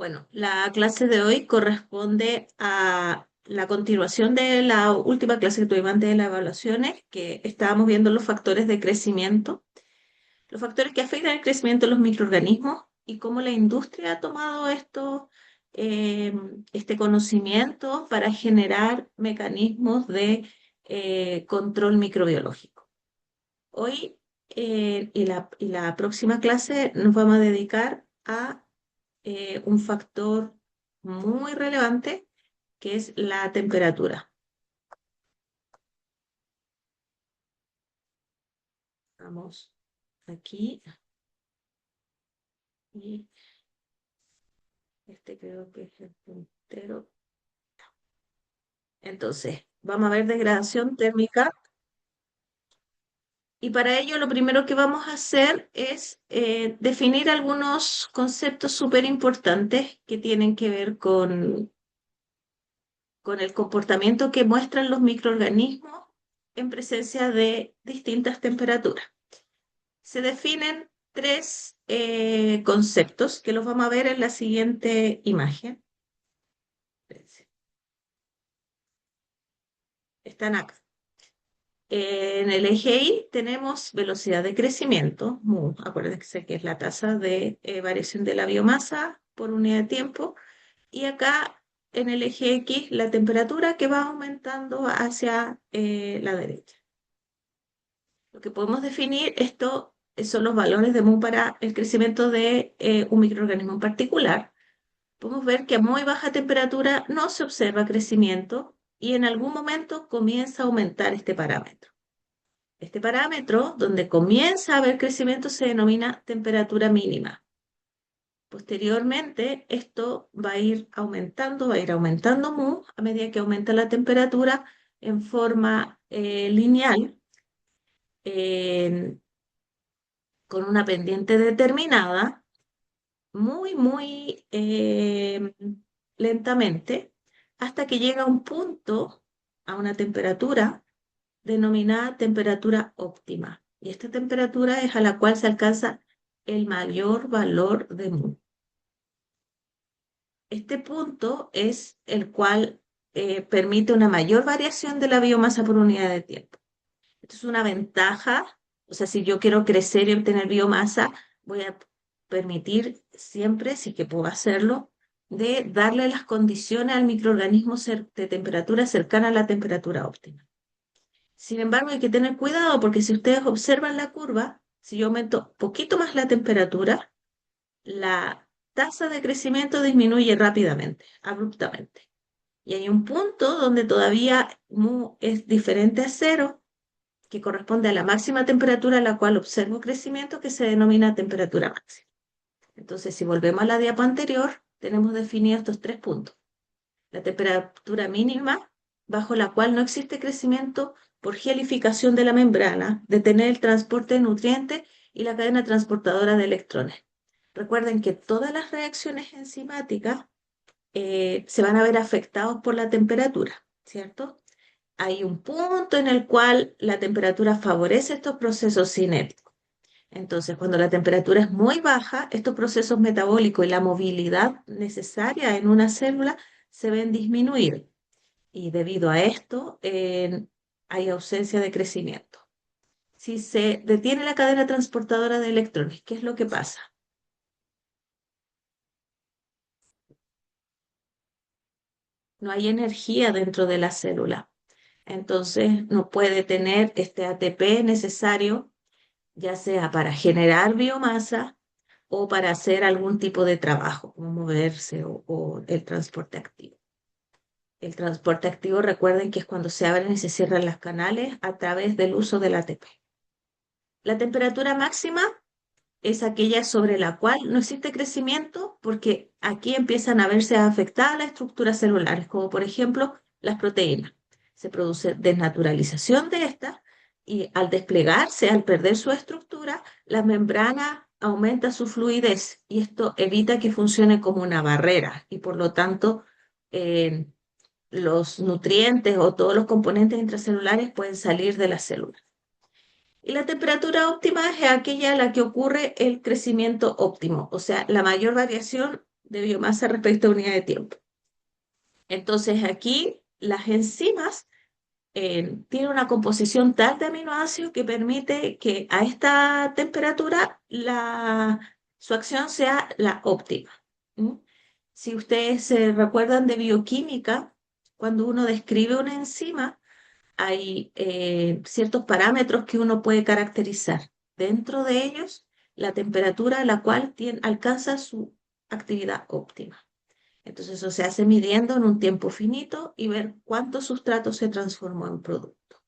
Bueno, la clase de hoy corresponde a la continuación de la última clase que tuvimos antes de las evaluaciones, que estábamos viendo los factores de crecimiento, los factores que afectan el crecimiento de los microorganismos y cómo la industria ha tomado eh, este conocimiento para generar mecanismos de control microbiológico. Hoy y la próxima clase nos vamos a dedicar a un factor muy relevante que es la temperatura. Vamos aquí y este creo que es el puntero. Entonces, vamos a ver degradación térmica y para ello lo primero que vamos a hacer es definir algunos conceptos súper importantes que tienen que ver con el comportamiento que muestran los microorganismos en presencia de distintas temperaturas. Se definen tres conceptos que los vamos a ver en la siguiente imagen. Están acá. En el eje Y tenemos velocidad de crecimiento, mu, acuérdense que es la tasa de variación de la biomasa por unidad de tiempo, y acá en el eje X la temperatura que va aumentando hacia la derecha. Lo que podemos definir esto son los valores de mu para el crecimiento de un microorganismo en particular. Podemos ver que a muy baja temperatura no se observa crecimiento y en algún momento comienza a aumentar este parámetro. Este parámetro, donde comienza a haber crecimiento, se denomina temperatura mínima. Posteriormente, esto va a ir aumentando mu a medida que aumenta la temperatura en forma lineal, eh, con una pendiente determinada, muy lentamente, hasta que llega a un punto, a una temperatura denominada temperatura óptima. Y esta temperatura es a la cual se alcanza el mayor valor de mu. Este punto es el cual permite una mayor variación de la biomasa por unidad de tiempo. Esto es una ventaja, o sea, si yo quiero crecer y obtener biomasa, voy a permitir siempre, si que puedo hacerlo, de darle las condiciones al microorganismo de temperatura cercana a la temperatura óptima. Sin embargo, hay que tener cuidado porque si ustedes observan la curva, si yo aumento poquito más la temperatura, la tasa de crecimiento disminuye rápidamente, abruptamente. Y hay un punto donde todavía mu es diferente a cero, que corresponde a la máxima temperatura a la cual observo crecimiento, que se denomina temperatura máxima. Entonces, si volvemos a la diapo anterior, tenemos definidos estos tres puntos. La temperatura mínima, bajo la cual no existe crecimiento por gelificación de la membrana, detener el transporte de nutrientes y la cadena transportadora de electrones. Recuerden que todas las reacciones enzimáticas se van a ver afectados por la temperatura, ¿cierto? Hay un punto en el cual la temperatura favorece estos procesos cinéticos. Entonces, cuando la temperatura es muy baja, estos procesos metabólicos y la movilidad necesaria en una célula se ven disminuir. Y debido a esto, hay ausencia de crecimiento. Si se detiene la cadena transportadora de electrones, ¿qué es lo que pasa? No hay energía dentro de la célula. Entonces, no puede tener este ATP necesario, ya sea para generar biomasa o para hacer algún tipo de trabajo, como moverse o el transporte activo. El transporte activo, recuerden que es cuando se abren y se cierran las canales a través del uso del ATP. La temperatura máxima es aquella sobre la cual no existe crecimiento porque aquí empiezan a verse afectadas las estructuras celulares, como por ejemplo las proteínas. Se produce desnaturalización de estas y al desplegarse, al perder su estructura, la membrana aumenta su fluidez y esto evita que funcione como una barrera y por lo tanto eh, los nutrientes o todos los componentes intracelulares pueden salir de la célula. Y la temperatura óptima es aquella a la que ocurre el crecimiento óptimo, o sea, la mayor variación de biomasa respecto a unidad de tiempo. Entonces aquí las enzimas tienen una composición tal de aminoácidos que permite que a esta temperatura su acción sea la óptima. ¿Mm? Si ustedes se recuerdan de bioquímica, cuando uno describe una enzima, hay ciertos parámetros que uno puede caracterizar. Dentro de ellos, la temperatura a la cual alcanza su actividad óptima. Entonces eso se hace midiendo en un tiempo finito y ver cuánto sustrato se transformó en producto.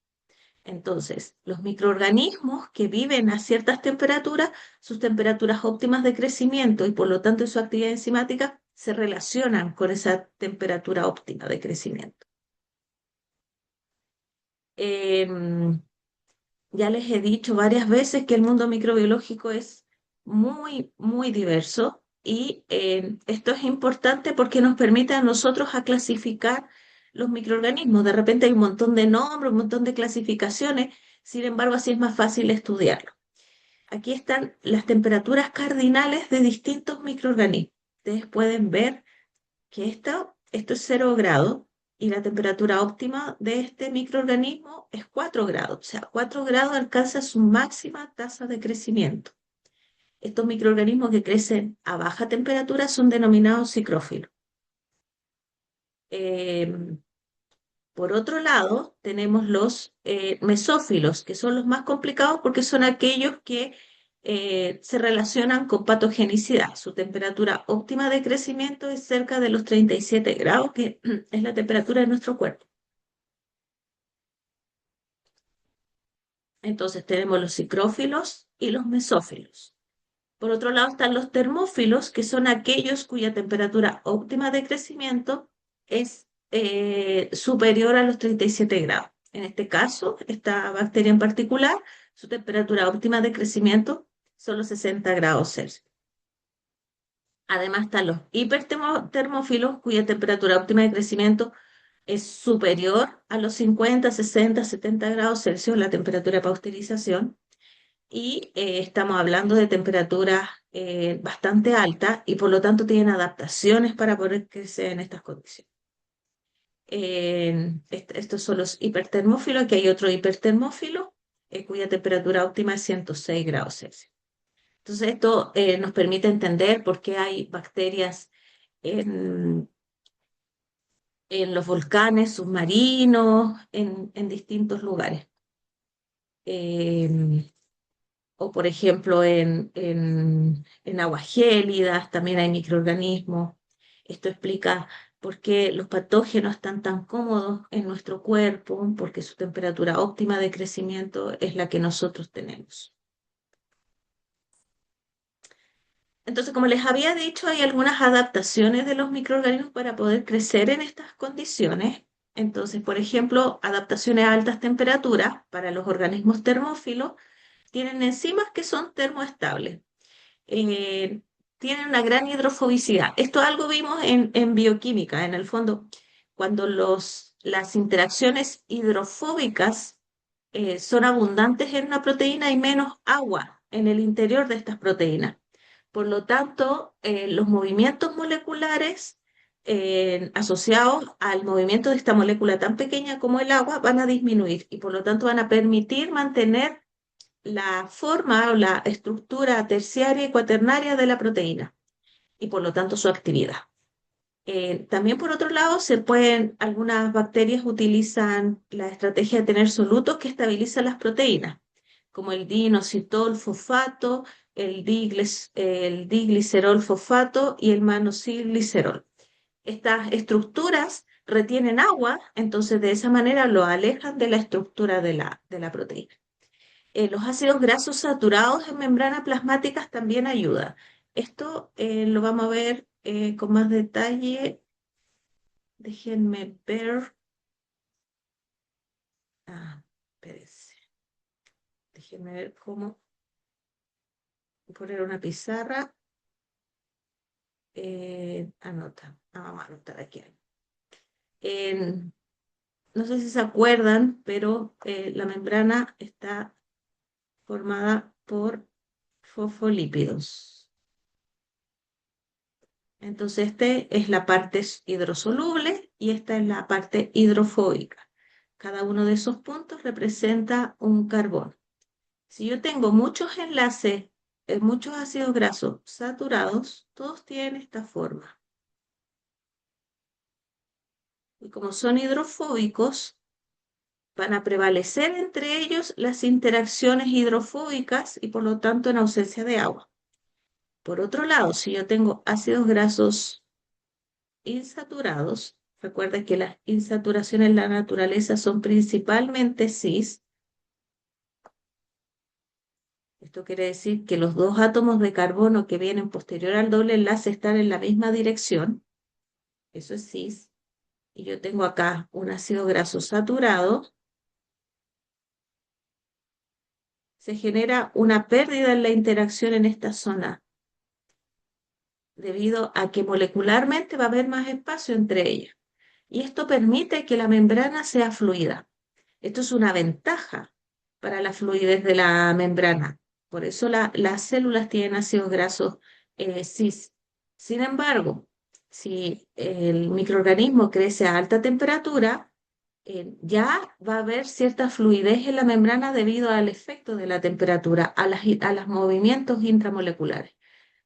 Entonces, los microorganismos que viven a ciertas temperaturas, sus temperaturas óptimas de crecimiento y por lo tanto su actividad enzimática se relacionan con esa temperatura óptima de crecimiento. Em, Ya les he dicho varias veces que el mundo microbiológico es muy, muy diverso y esto es importante porque nos permite a nosotros a clasificar los microorganismos. De repente hay un montón de nombres, un montón de clasificaciones, sin embargo así es más fácil estudiarlo. Aquí están las temperaturas cardinales de distintos microorganismos. Ustedes pueden ver que esto es 0 grados y la temperatura óptima de este microorganismo es 4 grados. O sea, 4 grados alcanza su máxima tasa de crecimiento. Estos microorganismos que crecen a baja temperatura son denominados psicrófilos. Eh, por otro lado, tenemos los mesófilos, que son los más complicados porque son aquellos que se relacionan con patogenicidad. Su temperatura óptima de crecimiento es cerca de los 37 grados, que es la temperatura de nuestro cuerpo. Entonces tenemos los psicrófilos y los mesófilos. Por otro lado están los termófilos, que son aquellos cuya temperatura óptima de crecimiento es superior a los 37 grados. En este caso, esta bacteria en particular, su temperatura óptima de crecimiento son los 60 grados Celsius. Además están los hipertermófilos, cuya temperatura óptima de crecimiento es superior a los 50, 60, 70 grados Celsius, la temperatura de pasteurización y estamos hablando de temperaturas bastante altas y por lo tanto tienen adaptaciones para poder crecer en estas condiciones. Estos son los hipertermófilos, que hay otro hipertermófilo cuya temperatura óptima es 106 grados Celsius. Entonces esto nos permite entender por qué hay bacterias en, en los volcanes submarinos, en distintos lugares. Eh, o por ejemplo en aguas gélidas también hay microorganismos. Esto explica por qué los patógenos están tan cómodos en nuestro cuerpo, porque su temperatura óptima de crecimiento es la que nosotros tenemos. Entonces, como les había dicho, hay algunas adaptaciones de los microorganismos para poder crecer en estas condiciones. Entonces, por ejemplo, adaptaciones a altas temperaturas para los organismos termófilos tienen enzimas que son termoestables. eh, Tienen una gran hidrofobicidad. Esto algo vimos en bioquímica, en el fondo, cuando las interacciones hidrofóbicas son abundantes en una proteína y menos agua en el interior de estas proteínas. Por lo tanto, los movimientos moleculares asociados al movimiento de esta molécula tan pequeña como el agua van a disminuir y por lo tanto van a permitir mantener la forma o la estructura terciaria y cuaternaria de la proteína y por lo tanto su actividad. También por otro lado, algunas bacterias utilizan la estrategia de tener solutos que estabilizan las proteínas, como el diinositol fosfato, el diglicerol fosfato y el manosilglicerol. Estas estructuras retienen agua, entonces de esa manera lo alejan de la estructura de la proteína. Los ácidos grasos saturados en membranas plasmáticas también ayudan. Esto lo vamos a ver con más detalle. Déjenme ver. Espérense. Déjenme ver cómo poner una pizarra. Vamos a anotar aquí. No sé si se acuerdan, pero la membrana está formada por fosfolípidos. Entonces, este es la parte hidrosoluble y esta es la parte hidrofóbica. Cada uno de esos puntos representa un carbón. Si yo tengo muchos enlaces, muchos ácidos grasos saturados, todos tienen esta forma. Y como son hidrofóbicos, van a prevalecer entre ellos las interacciones hidrofóbicas y por lo tanto en ausencia de agua. Por otro lado, si yo tengo ácidos grasos insaturados, recuerda que las insaturaciones en la naturaleza son principalmente cis. Esto quiere decir que los dos átomos de carbono que vienen posterior al doble enlace están en la misma dirección. Eso es cis. Y yo tengo acá un ácido graso saturado. Se genera una pérdida en la interacción en esta zona, debido a que molecularmente va a haber más espacio entre ellas. Y esto permite que la membrana sea fluida. Esto es una ventaja para la fluidez de la membrana. Por eso las células tienen ácidos grasos cis. Sin embargo, si el microorganismo crece a alta temperatura, ya va a haber cierta fluidez en la membrana debido al efecto de la temperatura, a los movimientos intramoleculares.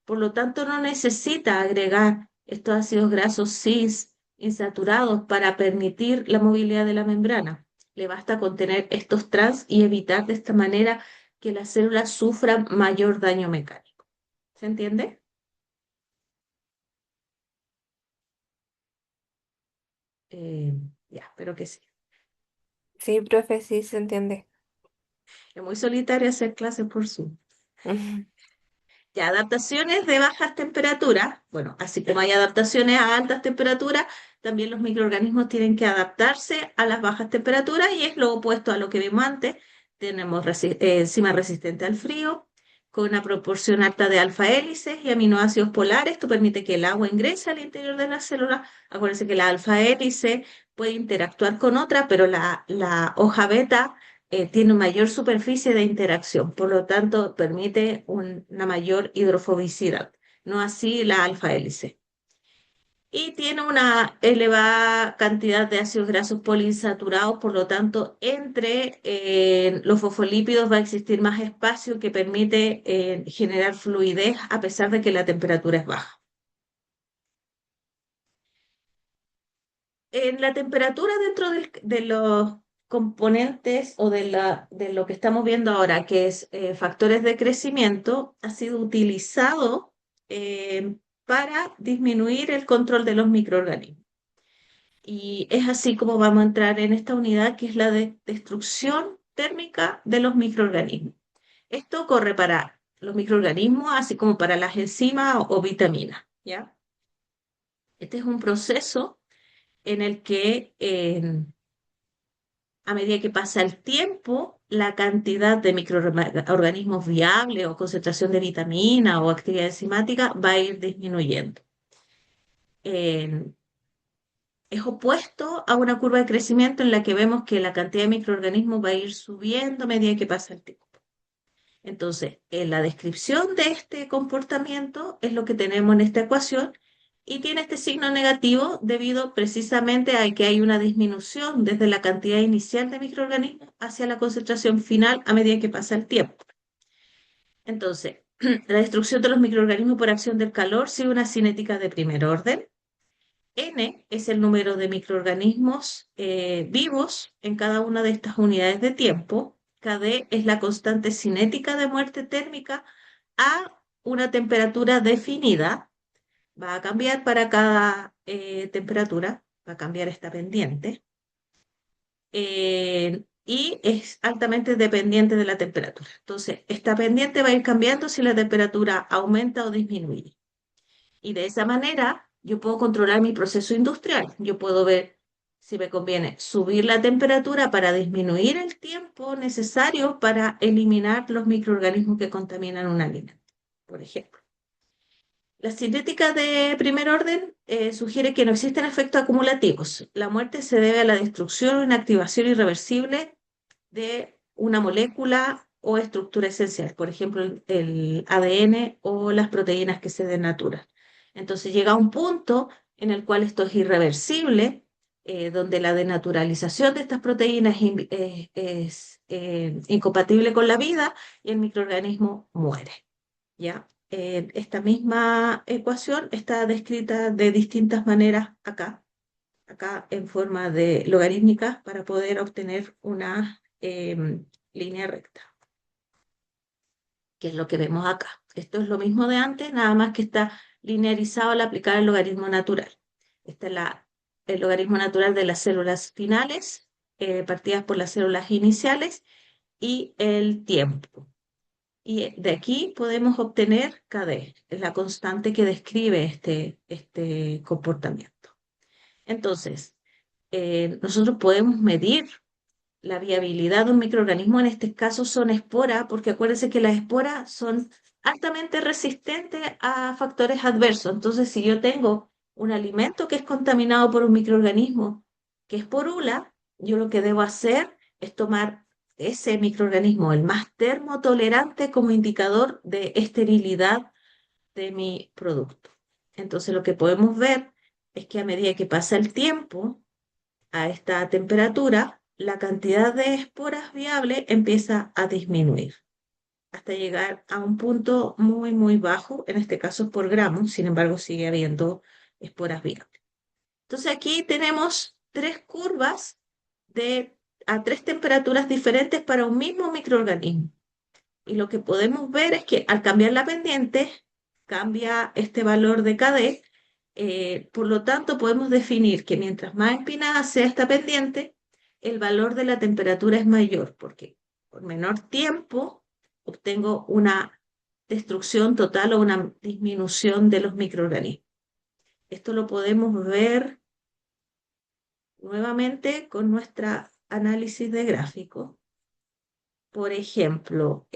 Por lo tanto, no necesita agregar estos ácidos grasos cis insaturados para permitir la movilidad de la membrana. Le basta con tener estos trans y evitar de esta manera que las células sufran mayor daño mecánico. ¿Se entiende? Eh, ya, espero que sí. Sí, profe, sí se entiende. Es muy solitario hacer clases por Zoom. Ujú. Ya, adaptaciones de bajas temperaturas. Bueno, así como hay adaptaciones a altas temperaturas, también los microorganismos tienen que adaptarse a las bajas temperaturas y es lo opuesto a lo que vimos antes. Tenemos enzimas resistentes al frío, con una proporción alta de alfa hélices y aminoácidos polares. Esto permite que el agua ingrese al interior de la célula. Acuérdense que la alfa hélice puede interactuar con otra, pero la hoja beta tiene mayor superficie de interacción, por lo tanto permite una mayor hidrofobicidad, no así la alfa hélice. Y tiene una elevada cantidad de ácidos grasos poliinsaturados, por lo tanto, entre los fosfolípidos va a existir más espacio que permite generar fluidez a pesar de que la temperatura es baja. En la temperatura dentro de los componentes o de lo que estamos viendo ahora, que es factores de crecimiento, ha sido utilizado para disminuir el control de los microorganismos. Y es así como vamos a entrar en esta unidad que es la de destrucción térmica de los microorganismos. Esto ocurre para los microorganismos, así como para las enzimas o vitaminas, ¿ya? Este es un proceso en el que a medida que pasa el tiempo, la cantidad de microorganismos viables o concentración de vitamina o actividad enzimática va a ir disminuyendo. Eh, es opuesto a una curva de crecimiento en la que vemos que la cantidad de microorganismos va a ir subiendo a medida que pasa el tiempo. Entonces, en la descripción de este comportamiento es lo que tenemos en esta ecuación y tiene este signo negativo debido precisamente a que hay una disminución desde la cantidad inicial de microorganismos hacia la concentración final a medida que pasa el tiempo. Entonces, la destrucción de los microorganismos por acción del calor sigue una cinética de primer orden. N es el número de microorganismos vivos en cada una de estas unidades de tiempo. KD es la constante cinética de muerte térmica a una temperatura definida. Va a cambiar para cada temperatura, va a cambiar esta pendiente. Y es altamente dependiente de la temperatura. Entonces, esta pendiente va a ir cambiando si la temperatura aumenta o disminuye. Y de esa manera yo puedo controlar mi proceso industrial. Yo puedo ver si me conviene subir la temperatura para disminuir el tiempo necesario para eliminar los microorganismos que contaminan un alimento, por ejemplo. La cinética de primer orden sugiere que no existen efectos acumulativos. La muerte se debe a la destrucción o inactivación irreversible de una molécula o estructura esencial, por ejemplo, el ADN o las proteínas que se denaturan. Entonces llega un punto en el cual esto es irreversible, donde la denaturalización de estas proteínas es incompatible con la vida y el microorganismo muere. ¿Ya? Esta misma ecuación está descrita de distintas maneras acá en forma de logarítmica para poder obtener una línea recta, que es lo que vemos acá. Esto es lo mismo de antes, nada más que está linearizado al aplicar el logaritmo natural. Este es el logaritmo natural de las células finales, partidas por las células iniciales, y el tiempo. Y de aquí podemos obtener KD, es la constante que describe este comportamiento. Entonces, nosotros podemos medir la viabilidad de un microorganismo, en este caso son esporas, porque acuérdense que las esporas son altamente resistentes a factores adversos. Entonces, si yo tengo un alimento que es contaminado por un microorganismo que es porula, yo lo que debo hacer es tomar ese microorganismo, el más termotolerante, como indicador de esterilidad de mi producto. Entonces, lo que podemos ver es que a medida que pasa el tiempo, a esta temperatura, la cantidad de esporas viables empieza a disminuir hasta llegar a un punto muy, muy bajo, en este caso por gramo, sin embargo sigue habiendo esporas viables. Entonces aquí tenemos tres curvas a tres temperaturas diferentes para un mismo microorganismo. Y lo que podemos ver es que al cambiar la pendiente, cambia este valor de KD. Por lo tanto, podemos definir que mientras más empinada sea esta pendiente, el valor de la temperatura es mayor, porque por menor tiempo obtengo una destrucción total o una disminución de los microorganismos. Esto lo podemos ver nuevamente con nuestra análisis de gráfico. Por ejemplo,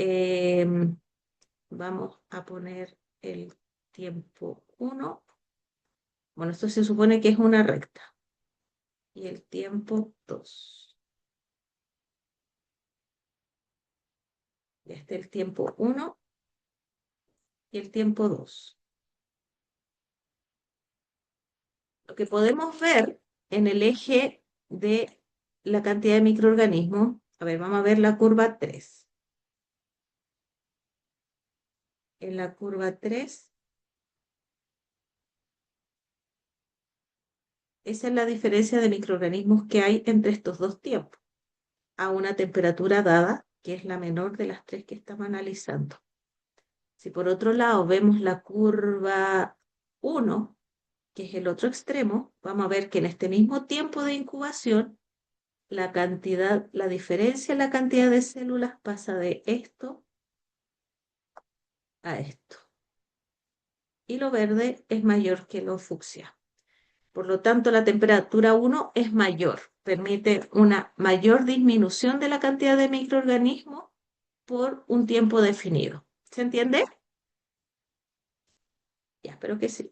vamos a poner el tiempo 1. Bueno, esto se supone que es una recta. Y el tiempo 2. Este es el tiempo 1 y el tiempo 2. Lo que podemos ver en el eje de la cantidad de microorganismos, a ver, vamos a ver la curva 3. En la curva 3, esa es la diferencia de microorganismos que hay entre estos dos tiempos, a una temperatura dada, que es la menor de las tres que estamos analizando. Si por otro lado vemos la curva 1, que es el otro extremo, vamos a ver que en este mismo tiempo de incubación, la diferencia en la cantidad de células pasa de esto a esto. Y lo verde es mayor que lo fucsia. Por lo tanto, la temperatura 1 es mayor, permite una mayor disminución de la cantidad de microorganismos por un tiempo definido. ¿Se entiende? Ya, espero que sí.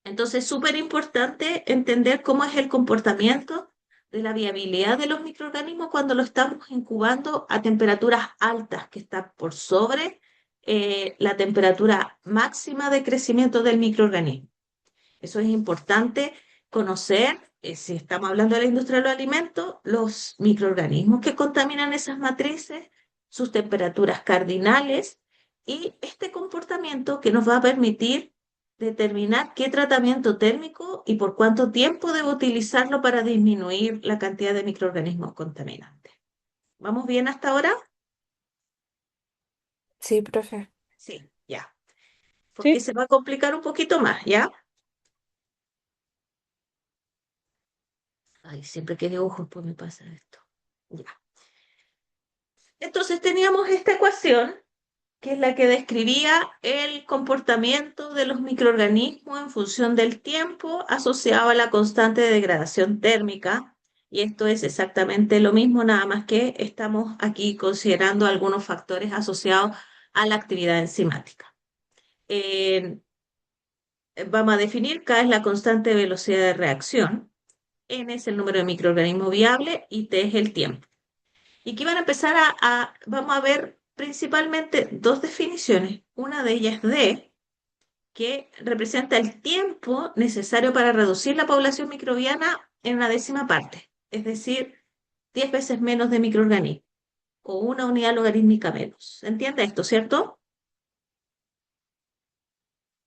Entonces, es súper importante entender cómo es el comportamiento de la viabilidad de los microorganismos cuando lo estamos incubando a temperaturas altas, que está por sobre la temperatura máxima de crecimiento del microorganismo. Eso es importante conocer, si estamos hablando de la industria de los alimentos, los microorganismos que contaminan esas matrices, sus temperaturas cardinales y este comportamiento que nos va a permitir determinar qué tratamiento térmico y por cuánto tiempo debo utilizarlo para disminuir la cantidad de microorganismos contaminantes. ¿Vamos bien hasta ahora? Sí, profe. Sí, ya. Porque Sí. se va a complicar un poquito más, ¿ya? Ay, siempre que dibujo, pues me pasa esto. Ya. Entonces teníamos esta ecuación, que es la que describía el comportamiento de los microorganismos en función del tiempo asociado a la constante de degradación térmica. Y esto es exactamente lo mismo, nada más que estamos aquí considerando algunos factores asociados a la actividad enzimática. Eh, Vamos a definir K es la constante de velocidad de reacción, N es el número de microorganismos viables y T es el tiempo. Y aquí van a empezar vamos a ver principalmente dos definiciones. Una de ellas es D, que representa el tiempo necesario para reducir la población microbiana en una décima parte, es decir, 10 veces menos de microorganismos o una unidad logarítmica menos. ¿Se entiende esto, cierto?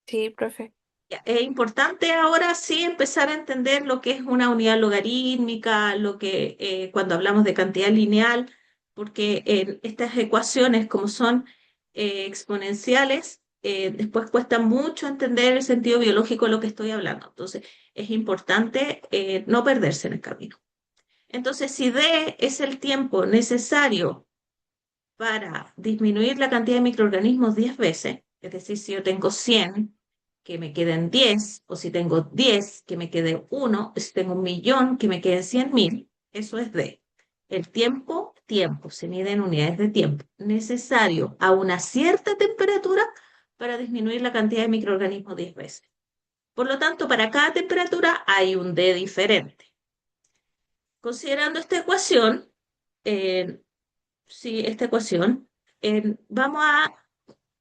Sí, profe. Ya, es importante ahora sí empezar a entender lo que es una unidad logarítmica, lo que cuando hablamos de cantidad lineal, porque en estas ecuaciones, como son exponenciales, después cuesta mucho entender el sentido biológico de lo que estoy hablando. Entonces, es importante no perderse en el camino. Entonces, si D es el tiempo necesario para disminuir la cantidad de microorganismos 10 veces, es decir, si yo tengo 100, que me queden 10, o si tengo 10, que me quede 1, o si tengo 1.000.000, que me queden 100.000, eso es D. El tiempo, se mide en unidades de tiempo, necesario a una cierta temperatura para disminuir la cantidad de microorganismos 10 veces. Por lo tanto, para cada temperatura hay un D diferente. Considerando esta ecuación, eh, sí, esta ecuación, vamos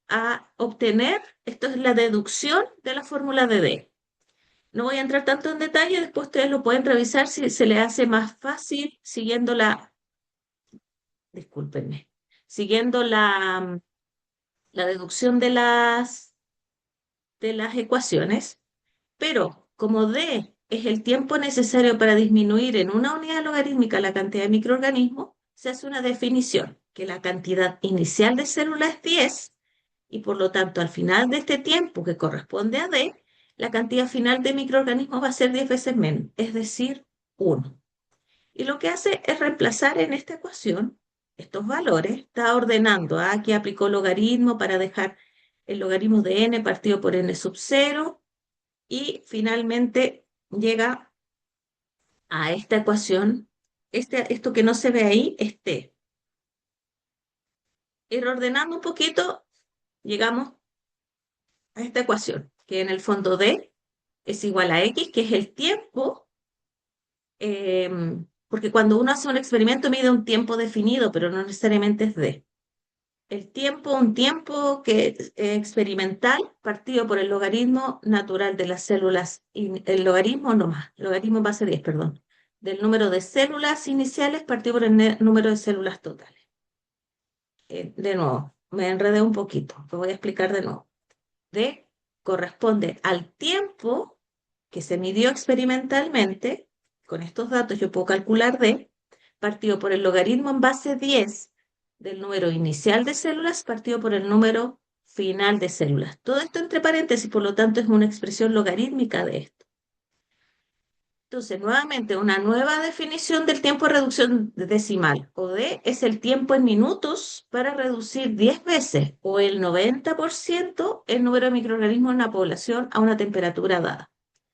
a obtener, esto es la deducción de la fórmula de D. No voy a entrar tanto en detalle, después ustedes lo pueden revisar si se les hace más fácil siguiendo discúlpenme, siguiendo la deducción de las ecuaciones, pero como D es el tiempo necesario para disminuir en una unidad logarítmica la cantidad de microorganismos, se hace una definición, que la cantidad inicial de células es 10 y por lo tanto al final de este tiempo que corresponde a D, la cantidad final de microorganismos va a ser 10 veces menos, es decir, 1. Y lo que hace es reemplazar en esta ecuación estos valores, está ordenando, aquí aplicó logaritmo para dejar el logaritmo de n partido por n sub 0 y finalmente llega a esta ecuación, esto que no se ve ahí es t. Ir ordenando un poquito, llegamos a esta ecuación, que en el fondo d es igual a x, que es el tiempo, eh, porque cuando uno hace un experimento mide un tiempo definido, pero no necesariamente es d. El tiempo, un tiempo que experimental partido por el logaritmo natural de las células, el logaritmo no más, logaritmo base 10, perdón, del número de células iniciales partido por el número de células totales. De nuevo, me enredé un poquito, lo voy a explicar de nuevo. D corresponde al tiempo que se midió experimentalmente. Con estos datos yo puedo calcular D partido por el logaritmo en base 10 del número inicial de células partido por el número final de células. Todo esto entre paréntesis, por lo tanto, es una expresión logarítmica de esto. Entonces, nuevamente, una nueva definición del tiempo de reducción decimal, o D, es el tiempo en minutos para reducir 10 veces o el 90% el número de microorganismos en la población a una temperatura dada.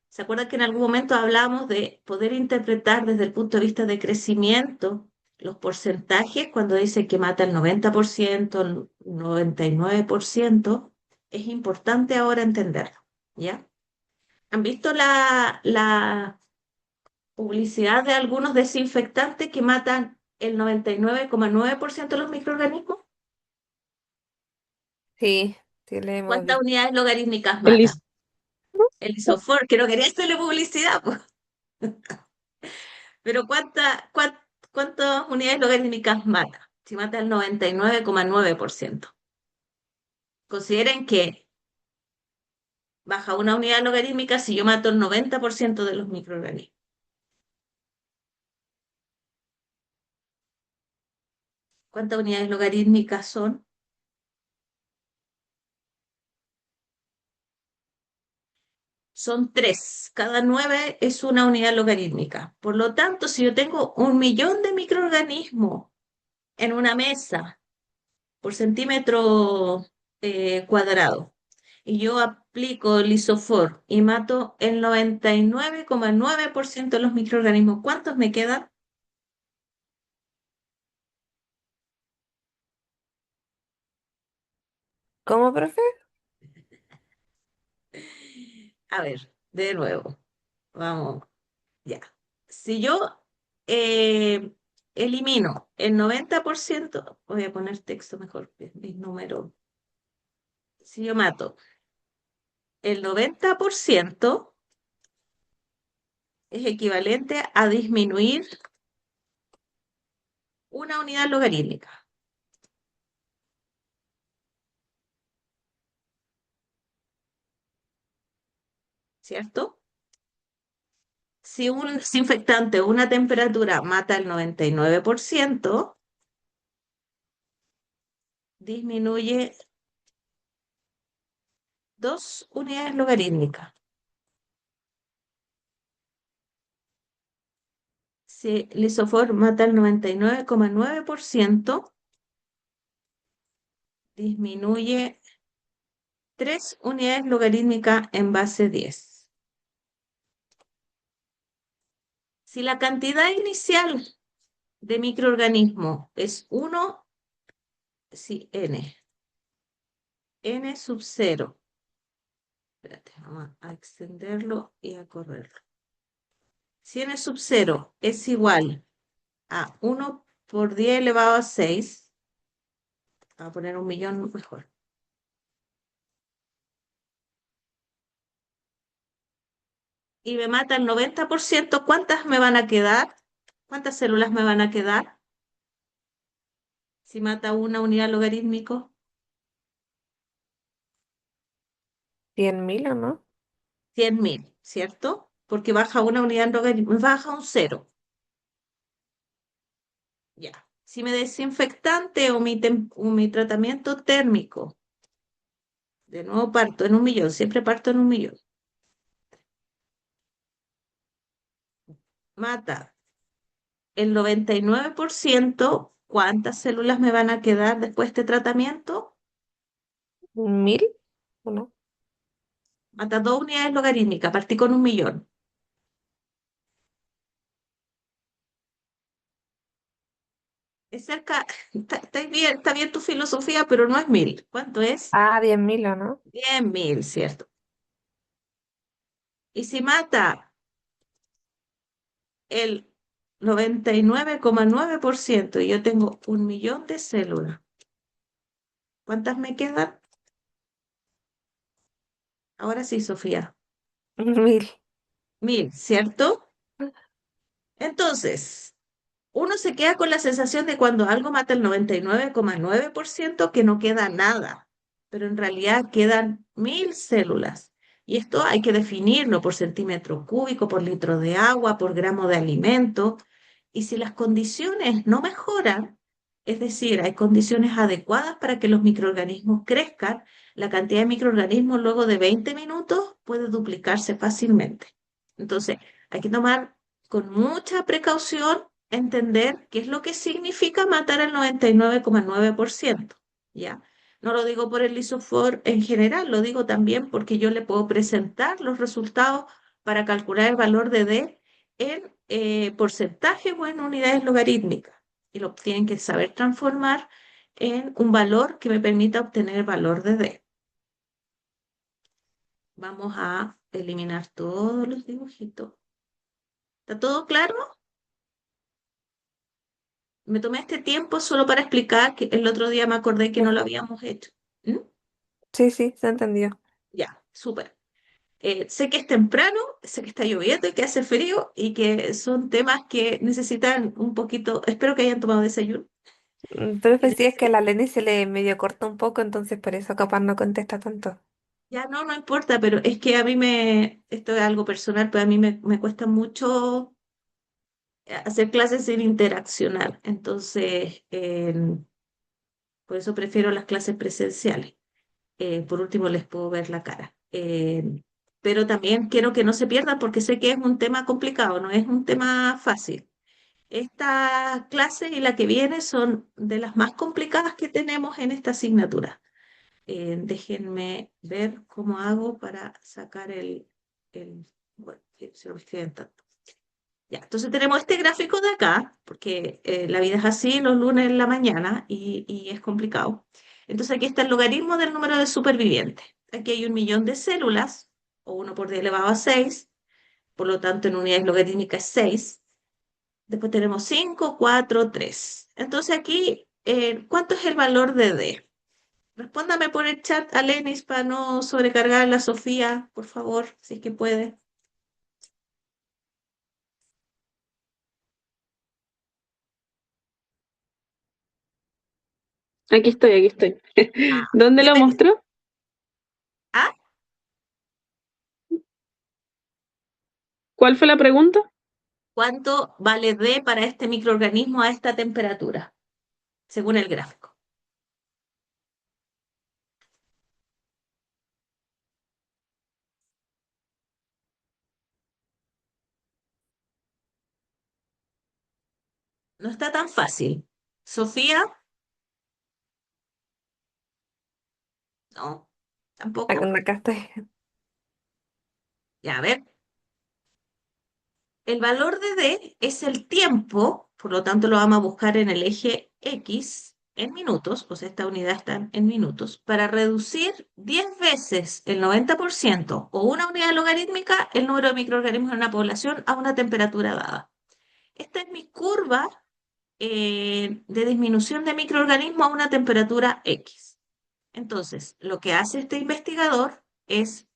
¿Se acuerdan que en algún momento hablamos de poder interpretar desde el punto de vista de crecimiento los porcentajes cuando dice que mata el 90%, el 99%? Es importante ahora entenderlo, ¿ya? ¿Han visto la publicidad de algunos desinfectantes que matan el 99,9% de los microorganismos? Sí, sí le hemos ¿Cuántas visto. unidades logarítmicas El mata? is- El isofor, que no quería hacerle publicidad, pues. Pero ¿cuántas unidades logarítmicas mata? Si mata el 99,9%. Consideren que baja una unidad logarítmica si yo mato el 90% de los microorganismos. ¿Cuántas unidades logarítmicas son? Son 3. Cada 9 es una unidad logarítmica. Por lo tanto, si yo tengo 1.000.000 de microorganismos en una mesa por centímetro cuadrado y yo aplico el lisofor y mato el 99,9% de los microorganismos, ¿cuántos me quedan? ¿Cómo, profe? A ver, de nuevo, vamos, ya. Si yo eh, elimino el 90%, voy a poner texto mejor, mis números. Si yo mato El 90% es equivalente a disminuir una unidad logarítmica, ¿cierto? Si un desinfectante o una temperatura mata el 99%, disminuye 2 unidades logarítmicas. Si el isofor mata el 99,9%, disminuye 3 unidades logarítmicas en base 10. Si la cantidad inicial de microorganismos es 1, si n sub 0, espérate, vamos a extenderlo y a correrlo. Si n sub 0 es igual a 1 por 10 elevado a 6, voy a poner 1.000.000 mejor, y me mata el 90%, ¿cuántas me van a quedar? ¿Cuántas células me van a quedar si mata una unidad logarítmico? 100.000 o no. 100.000, ¿cierto? Porque baja una unidad logarítmica, baja un cero. Ya. Si mi desinfectante o mi tratamiento térmico, de nuevo parto en 1.000.000, siempre parto en 1.000.000, mata el 99%, ¿cuántas células me van a quedar después de este tratamiento? 1.000 o no. Mata 2 unidades logarítmicas, partí con 1.000.000. Es cerca, está bien tu filosofía, pero no es 1.000. ¿Cuánto es? Ah, 10.000 o no. 10.000, ¿cierto? Y si mata el 99,9% y yo tengo 1.000.000 de células, ¿cuántas me quedan? Ahora sí, Sofía. 1.000. 1.000, ¿cierto? Entonces, uno se queda con la sensación de cuando algo mata el 99,9% que no queda nada, pero en realidad quedan 1.000 células. Y esto hay que definirlo por centímetro cúbico, por litro de agua, por gramo de alimento. Y si las condiciones no mejoran, es decir, hay condiciones adecuadas para que los microorganismos crezcan, la cantidad de microorganismos luego de 20 minutos puede duplicarse fácilmente. Entonces, hay que tomar con mucha precaución, entender qué es lo que significa matar al 99,9%, ¿ya? No lo digo por el lisofor en general, lo digo también porque yo le puedo presentar los resultados para calcular el valor de D en porcentaje o en unidades logarítmicas. Y lo tienen que saber transformar en un valor que me permita obtener el valor de D. Vamos a eliminar todos los dibujitos. ¿Está todo claro? Me tomé este tiempo solo para explicar que el otro día me acordé que no lo habíamos hecho. ¿Mm? Sí, sí, se entendió. Ya, súper. Sé que es temprano, sé que está lloviendo y que hace frío y que son temas que necesitan un poquito, espero que hayan tomado desayuno. Profe, Que sí, es que a necesitan- la Lenny se le medio corta un poco, entonces por eso capaz no contesta tanto. Ya no, no importa, pero es que a mí esto es algo personal, pero a mí me cuesta mucho hacer clases sin interaccionar. Entonces, por eso prefiero las clases presenciales. Por último, les puedo ver la cara. Pero también quiero que no se pierdan porque sé que es un tema complicado, no es un tema fácil. Esta clase y la que viene son de las más complicadas que tenemos en esta asignatura. Déjenme ver cómo hago para sacar bueno, si lo escriben tanto. Ya, entonces tenemos este gráfico de acá, porque la vida es así los lunes en la mañana y es complicado. Entonces aquí está el logaritmo del número de supervivientes. Aquí hay 1.000.000 de células, o 1 por 10 elevado a 6, por lo tanto en unidades logarítmicas es 6. Después tenemos 5, 4, 3. Entonces aquí, ¿cuánto es el valor de D? Respóndame por el chat, Alenis, para no sobrecargar a la Sofía, por favor, si es que puede. Aquí estoy, aquí estoy. Ah, ¿Dónde lo dime, mostró? ah, ¿Cuál fue la pregunta? ¿cuánto vale D para este microorganismo a esta temperatura, según el gráfico? No está tan fácil. Sofía, no, tampoco. Acá estoy. Ya, a ver. El valor de D es el tiempo, por lo tanto lo vamos a buscar en el eje X en minutos, o sea, esta unidad está en minutos, para reducir 10 veces el 90% o una unidad logarítmica el número de microorganismos en una población a una temperatura dada. Esta es mi curva de disminución de microorganismos a una temperatura X. Entonces, lo que hace este investigador es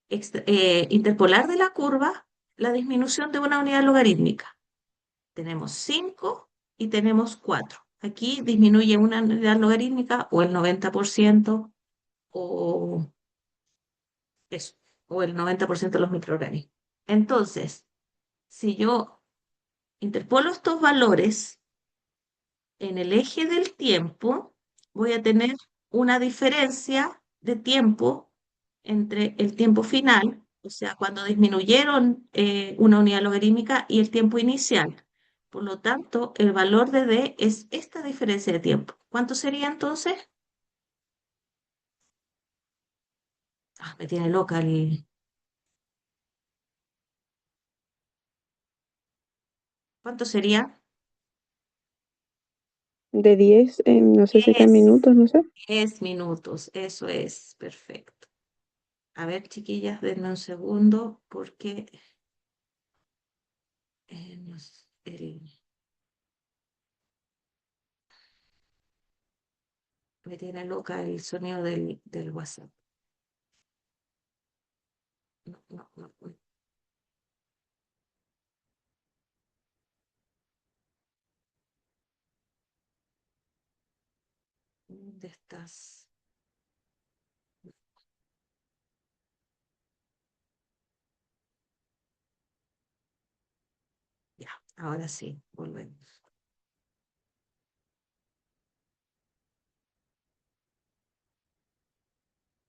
interpolar de la curva la disminución de una unidad logarítmica. Tenemos 5 y tenemos 4. Aquí disminuye una unidad logarítmica o el 90% o eso, o el 90% de los microorganismos. Entonces, si yo interpolo estos valores en el eje del tiempo, voy a tener una diferencia de tiempo entre el tiempo final, o sea, cuando disminuyeron una unidad logarítmica y el tiempo inicial. Por lo tanto, el valor de D es esta diferencia de tiempo. ¿Cuánto sería entonces? Ah, me tiene loca el... ¿Cuánto sería? De 10, no sé si está en 10, minutos, no sé. 10 minutos. Eso es perfecto. A ver, chiquillas, denme un segundo porque me tiene loca el sonido del WhatsApp. No, no, no, no. ¿Dónde estás? Ya, ahora sí, volvemos.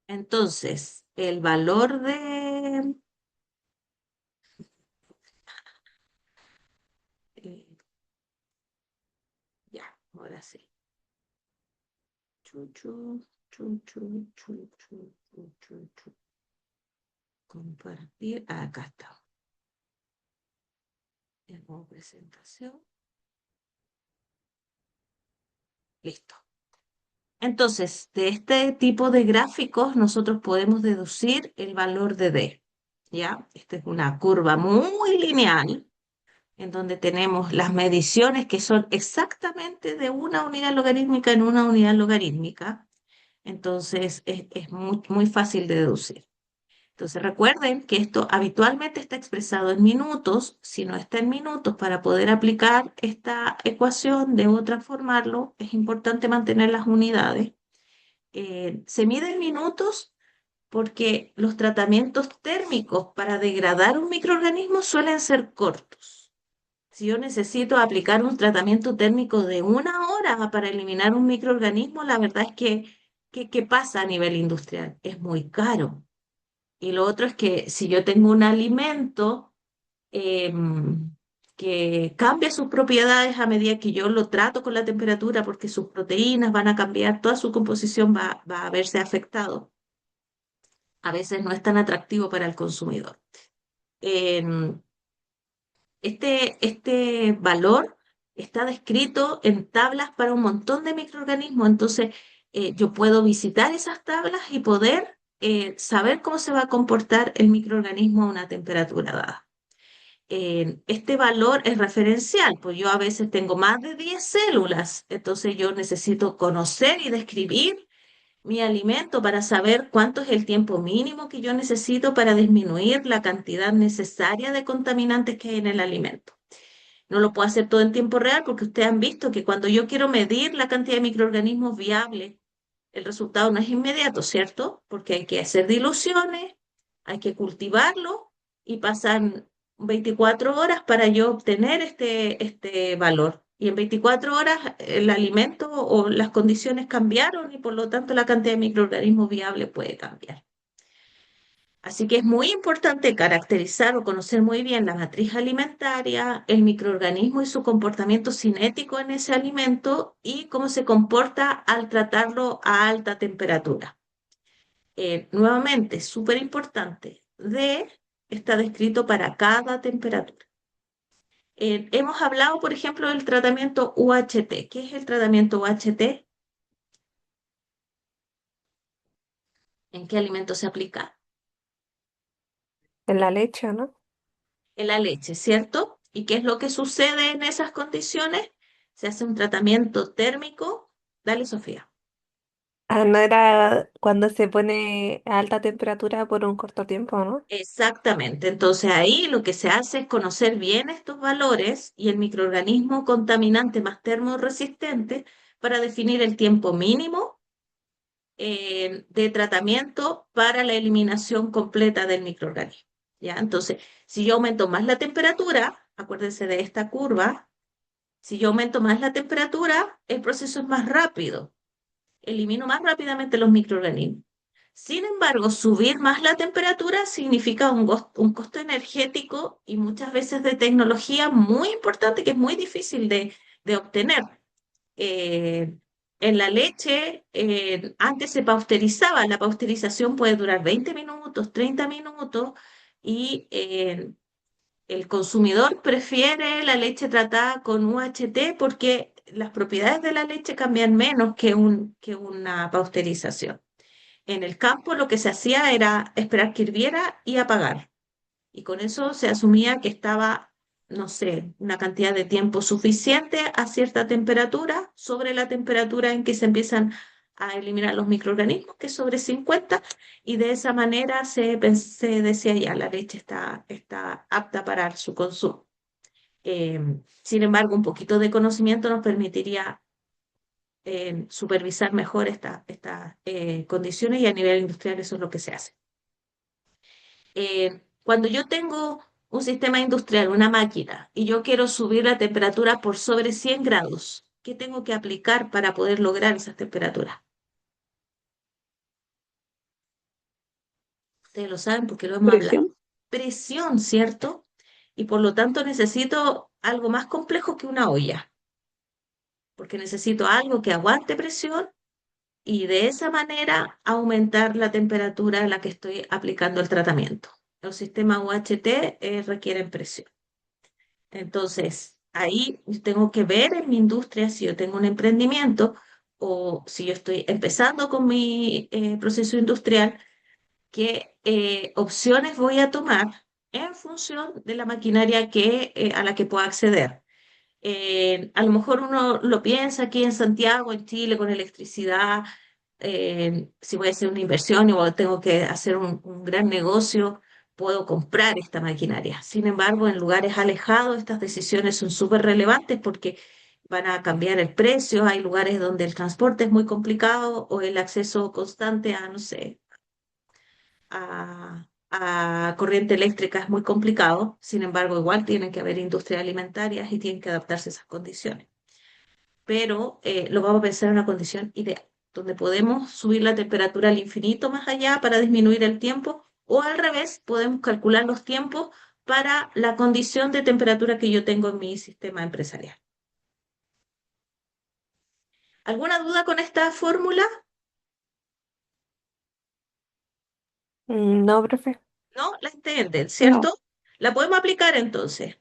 Entonces, el valor de... eh, ya, ahora sí. Chu, chu, chu, chu, chu, chu, chu, chu, chu. Compartir. Ah, acá está. El modo presentación. Listo. Entonces, de este tipo de gráficos nosotros podemos deducir el valor de D. ¿Ya? Esta es una curva muy lineal en donde tenemos las mediciones que son exactamente de una unidad logarítmica en una unidad logarítmica. Entonces, es muy, muy fácil de deducir. Entonces, recuerden que esto habitualmente está expresado en minutos. Si no está en minutos, para poder aplicar esta ecuación, debo transformarlo. Es importante mantener las unidades. Se mide en minutos porque los tratamientos térmicos para degradar un microorganismo suelen ser cortos. Si yo necesito aplicar un tratamiento térmico de 1 hora para eliminar un microorganismo, la verdad es que, ¿qué pasa a nivel industrial? Es muy caro. Y lo otro es que si yo tengo un alimento que cambia sus propiedades a medida que yo lo trato con la temperatura, porque sus proteínas van a cambiar, toda su composición va a verse afectado, a veces no es tan atractivo para el consumidor. Em, este valor está descrito en tablas para un montón de microorganismos, entonces yo puedo visitar esas tablas y poder saber cómo se va a comportar el microorganismo a una temperatura dada. Este valor es referencial, pues yo a veces tengo más de 10 células, entonces yo necesito conocer y describir mi alimento para saber cuánto es el tiempo mínimo que yo necesito para disminuir la cantidad necesaria de contaminantes que hay en el alimento. No lo puedo hacer todo en tiempo real porque ustedes han visto que cuando yo quiero medir la cantidad de microorganismos viables, el resultado no es inmediato, ¿cierto? Porque hay que hacer diluciones, hay que cultivarlo y pasan 24 horas para yo obtener este valor. Y en 24 horas el alimento o las condiciones cambiaron y por lo tanto la cantidad de microorganismos viables puede cambiar. Así que es muy importante caracterizar o conocer muy bien la matriz alimentaria, el microorganismo y su comportamiento cinético en ese alimento y cómo se comporta al tratarlo a alta temperatura. Nuevamente, súper importante, D está descrito para cada temperatura. Hemos hablado, por ejemplo, del tratamiento UHT. ¿Qué es el tratamiento UHT? ¿En qué alimento se aplica? En la leche, ¿no? En la leche, ¿cierto? ¿Y qué es lo que sucede en esas condiciones? Se hace un tratamiento térmico. Dale, Sofía. Ah, no era cuando se pone a alta temperatura por un corto tiempo, ¿no? Exactamente. Entonces ahí lo que se hace es conocer bien estos valores y el microorganismo contaminante más termorresistente para definir el tiempo mínimo de tratamiento para la eliminación completa del microorganismo. ¿Ya? Entonces, si yo aumento más la temperatura, acuérdense de esta curva, si yo aumento más la temperatura, el proceso es más rápido, elimino más rápidamente los microorganismos. Sin embargo, subir más la temperatura significa un costo energético y muchas veces de tecnología muy importante que es muy difícil de obtener. Eh, en la leche, antes se pasteurizaba, la pasteurización puede durar 20 minutos, 30 minutos y el consumidor prefiere la leche tratada con UHT porque las propiedades de la leche cambian menos que una pasteurización. En el campo lo que se hacía era esperar que hirviera y apagar. Y con eso se asumía que estaba, no sé, una cantidad de tiempo suficiente a cierta temperatura, sobre la temperatura en que se empiezan a eliminar los microorganismos, que es sobre 50, y de esa manera se decía ya, la leche está apta para su consumo. Eh, Sin embargo, un poquito de conocimiento nos permitiría supervisar mejor estas condiciones y a nivel industrial eso es lo que se hace. Cuando yo tengo un sistema industrial, una máquina, y yo quiero subir la temperatura por sobre 100 grados, ¿qué tengo que aplicar para poder lograr esas temperaturas? Ustedes lo saben porque lo hemos hablado. Presión. Presión, ¿cierto? Y por lo tanto necesito algo más complejo que una olla, porque necesito algo que aguante presión y de esa manera aumentar la temperatura a la que estoy aplicando el tratamiento. Los sistemas UHT requieren presión. Entonces, ahí yo tengo que ver en mi industria si yo tengo un emprendimiento o si yo estoy empezando con mi proceso industrial, qué opciones voy a tomar en función de la maquinaria a la que pueda acceder. A lo mejor uno lo piensa aquí en Santiago, en Chile, con electricidad, si voy a hacer una inversión o tengo que hacer un gran negocio, puedo comprar esta maquinaria. Sin embargo, en lugares alejados estas decisiones son súper relevantes porque van a cambiar el precio. Hay lugares donde el transporte es muy complicado o el acceso constante a, no sé, a corriente eléctrica es muy complicado. Sin embargo, igual tienen que haber industrias alimentarias y tienen que adaptarse a esas condiciones. Pero lo vamos a pensar en una condición ideal, donde podemos subir la temperatura al infinito más allá para disminuir el tiempo, o al revés, podemos calcular los tiempos para la condición de temperatura que yo tengo en mi sistema empresarial. ¿Alguna duda con esta fórmula? No, profe. ¿No? ¿La entienden, No. cierto? La podemos aplicar entonces.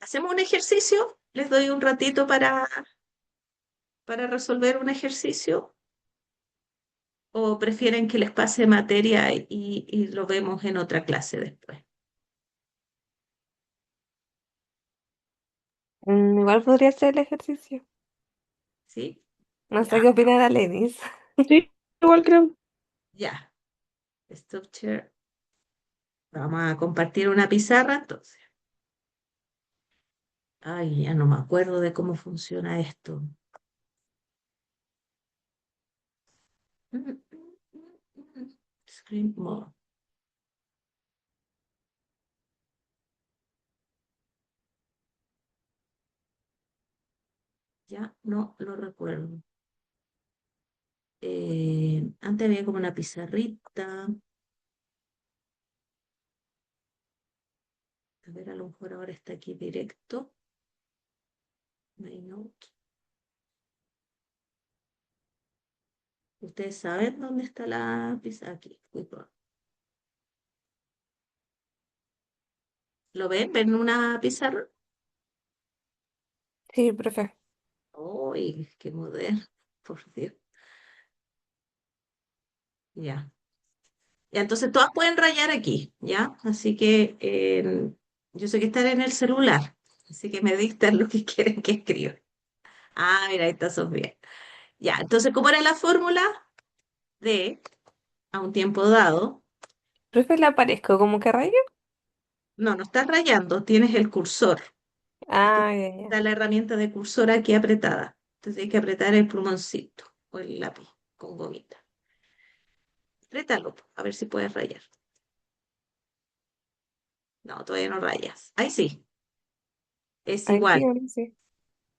¿Hacemos un ejercicio? Les doy un ratito para resolver un ejercicio. ¿O prefieren que les pase materia y lo vemos en otra clase después? Igual podría ser el ejercicio. ¿Sí? No sé Ya, qué opinará Lenis. Sí, igual creo. ya. Stop share. Vamos a compartir una pizarra entonces. Ay, ya no me acuerdo de cómo funciona esto. Screen mode. Ya no lo recuerdo. Antes había como una pizarrita. A ver, a lo mejor ahora está aquí directo. My note. ¿Ustedes saben dónde está la pizarra? Aquí. ¿Lo ven? ¿Ven una pizarra? Sí, profe. ¡Uy, qué moderno! Por Dios. Ya. Ya, entonces todas pueden rayar aquí, ¿ya? Así que yo sé que están en el celular, así que me dictan lo que quieren que escriba. Ah, mira, ahí está Sofía. Ya, entonces, ¿cómo era la fórmula? De a un tiempo dado. Profe, le aparezco como que rayo. No, no estás rayando, tienes el cursor. ¿Viste? Ah, ya, Está ya. la herramienta de cursor aquí apretada. Entonces hay que apretar el plumoncito o el lápiz con gomita. Apriétalo, a ver si puedes rayar. No, todavía no rayas. Ahí sí. Es Aquí, igual ahora sí.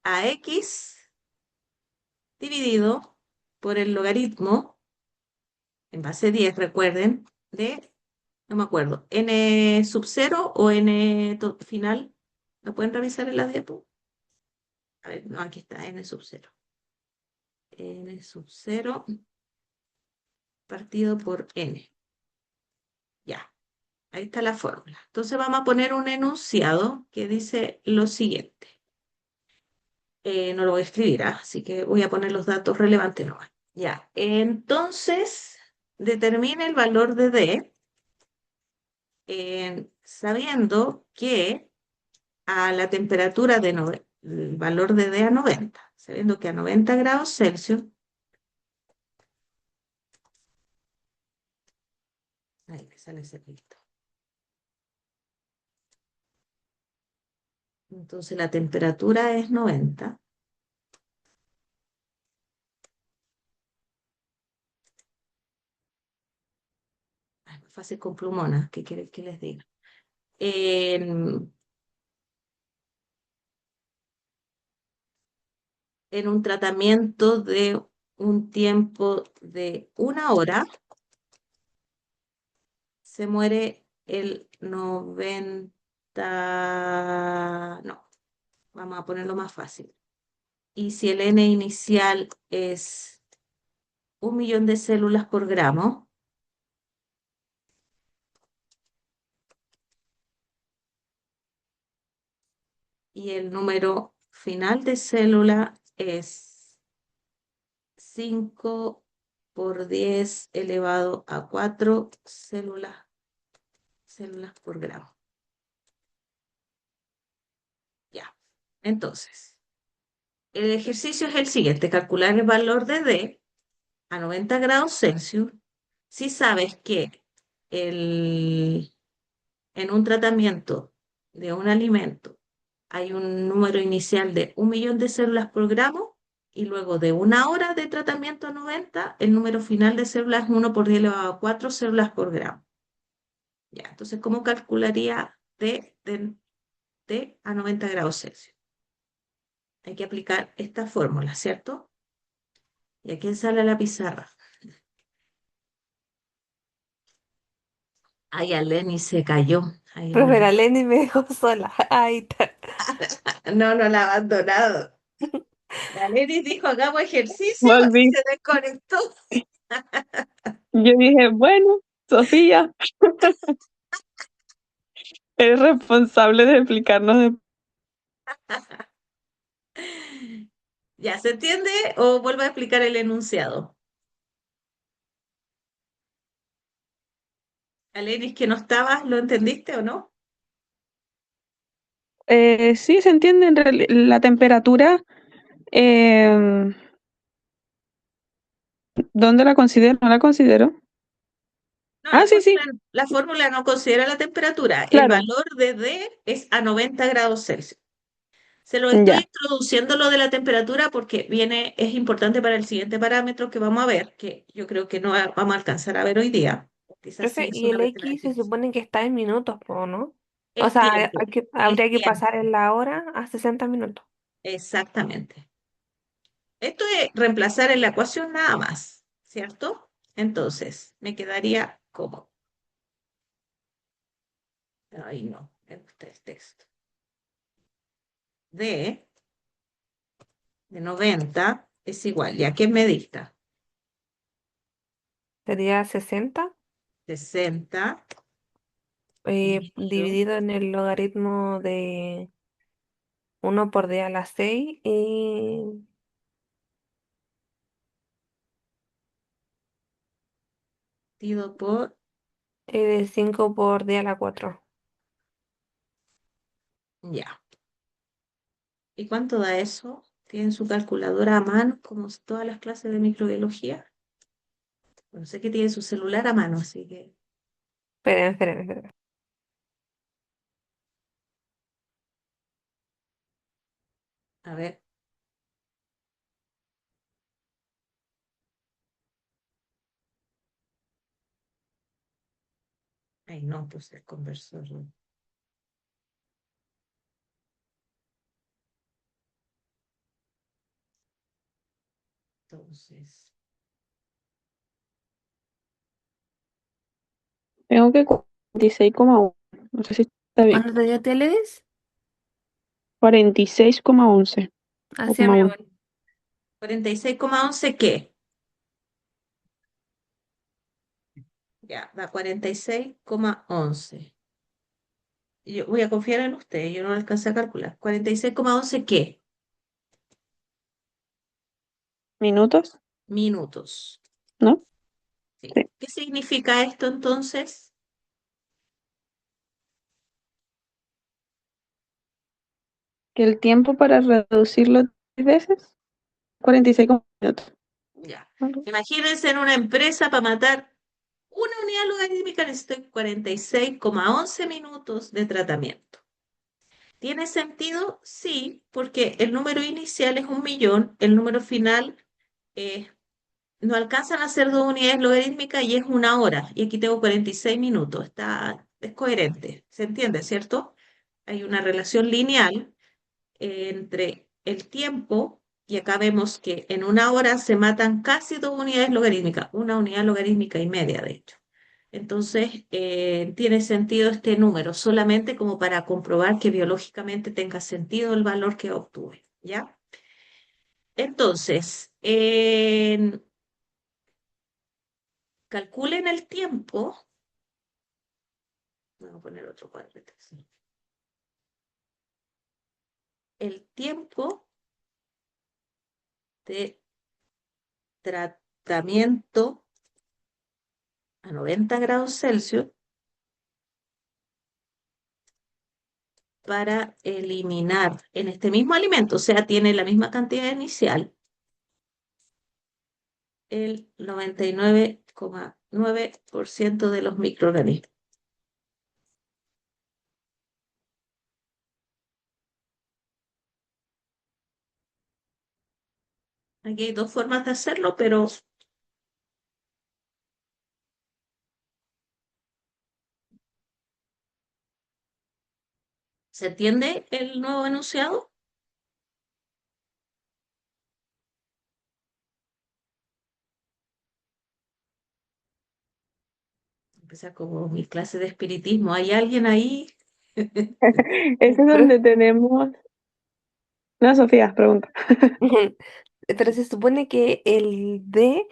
a x dividido por el logaritmo en base 10, recuerden, de, no me acuerdo, n sub 0 o n final. ¿Lo pueden revisar en la diapo? A ver, no, aquí está, n sub 0. N sub 0 partido por n. Ya, ahí está la fórmula. Entonces vamos a poner un enunciado que dice lo siguiente. No lo voy a escribir, ¿ah? Así que voy a poner los datos relevantes nomás. Ya, entonces determine el valor de D sabiendo que a la temperatura de el valor de D a 90, sabiendo que a 90 grados Celsius, ahí me sale ese pito. Entonces la temperatura es 90. Ay, más fácil con plumona, ¿qué quieren que les diga? En, en un tratamiento de un tiempo de 1 hora, se muere el 90, no, vamos a ponerlo más fácil. Y si el N inicial es 1 millón de células por gramo, y el número final de célula es 5 por 10 elevado a 4 células por gramo. Ya. Entonces, el ejercicio es el siguiente: calcular el valor de D a 90 grados Celsius. Si sabes que el, en un tratamiento de un alimento hay un número inicial de 1 millón de células por gramo y luego de 1 hora de tratamiento a 90, el número final de células es 1 por 10 elevado a 4 células por gramo. Ya, entonces, ¿cómo calcularía D a 90 grados Celsius? Hay que aplicar esta fórmula, ¿cierto? ¿Y a quién sale la pizarra? Ay, a Lenny se cayó. Ay, Profe, volvió. la Lenis me dejó sola. Ahí está. No, no la ha abandonado. La Lenny dijo, hagamos ejercicio y Volví. se desconectó. Yo dije, bueno, Sofía, eres responsable de explicarnos de... ¿Ya se entiende o vuelvo a explicar el enunciado? Alenis, que no estabas, ¿lo entendiste o no? Sí, se entiende la temperatura. ¿Dónde la considero? No la considero. No, Ah, sí, sí, la fórmula no considera la temperatura. El claro. valor de D es a 90 grados Celsius. Se lo estoy Ya. introduciendo lo de la temperatura porque viene, es importante para el siguiente parámetro que vamos a ver, que yo creo que no vamos a alcanzar a ver hoy día. Quizás Profe, sí, y el solamente la X se definición. supone que está en minutos, po, ¿no? O Es sea, tiempo, es habría que tiempo, pasar en la hora a 60 minutos. exactamente. Esto es reemplazar en la ecuación nada más, ¿cierto? Entonces, me quedaría como, ay no, me gusta el texto, D de 90 es igual, ¿y a qué me dicta? Sería 60 60 dividido, dividido en el logaritmo de 1 por d a la 6 y dividido por, de 5 por d a la 4. ya. ¿Y cuánto da eso? ¿Tienen su calculadora a mano, como todas las clases de microbiología? Bueno, sé que tiene su celular a mano, así que, Esperen, esperen, esperen. a ver, ay no, pues el conversor. Entonces, Tengo que 46,1. No sé si está bien. ¿Cuánto te dio Televis? 46,11 o Hacia coma mi 1. igual. 46,11, ¿qué? Ya, da 46,11. Yo voy a confiar en usted, yo no lo alcancé a calcular. 46,11, ¿qué? ¿Minutos? Minutos. ¿No? Sí. Sí. ¿Qué significa esto entonces? Que el tiempo para reducirlo 3 veces, 46 minutos. Ya. Imagínense en una empresa para matar una unidad logarítmica necesito 46,11 minutos de tratamiento. ¿Tiene sentido? Sí, porque el número inicial es 1.000.000, el número final no alcanzan a ser 2 unidades logarítmicas y es 1 hora. Y aquí tengo 46 minutos. Es coherente. ¿Se entiende, cierto? Hay una relación lineal entre el tiempo, y acá vemos que en 1 hora se matan casi 2 unidades logarítmicas, 1 unidad logarítmica y media, de hecho. Entonces, tiene sentido este número, solamente como para comprobar que biológicamente tenga sentido el valor que obtuve, ¿ya? Entonces, calculen el tiempo. Voy a poner otro cuadro. El tiempo de tratamiento a 90 grados Celsius para eliminar en este mismo alimento, o sea, tiene la misma cantidad inicial, el 99,9% de los microorganismos. Aquí hay dos formas de hacerlo, pero ¿se entiende el nuevo enunciado? Empieza como mi clase de espiritismo. ¿Hay alguien ahí? Ese es Pero, donde tenemos. No, Sofía, pregunta. pero se supone que el D,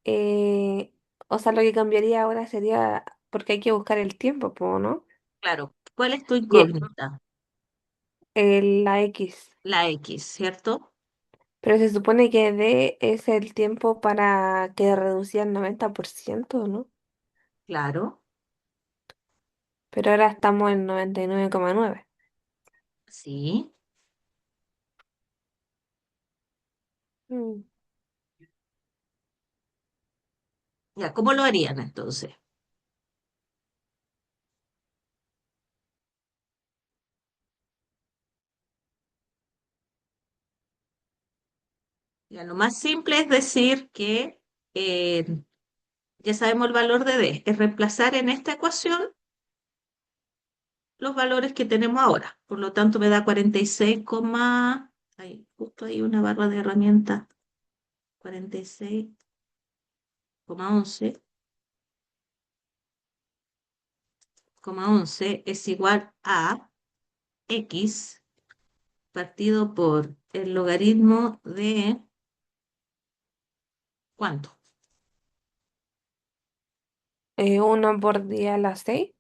eh, o sea, lo que cambiaría ahora sería porque hay que buscar el tiempo, po, ¿no? Claro, ¿cuál es tu Y incógnita? la X. La X, ¿cierto? Pero se supone que D es el tiempo para que reducía el 90%, ¿no? Claro, Pero ahora estamos en 99,9. sí. Mm. Ya, ¿cómo lo harían entonces? Ya, lo más simple es decir que ya sabemos el valor de D, es reemplazar en esta ecuación los valores que tenemos ahora. Por lo tanto, me da 46, ahí, justo ahí una barra de herramientas, 46,11, 11 es igual a X partido por el logaritmo de ¿cuánto? 1 por 10 a la 6,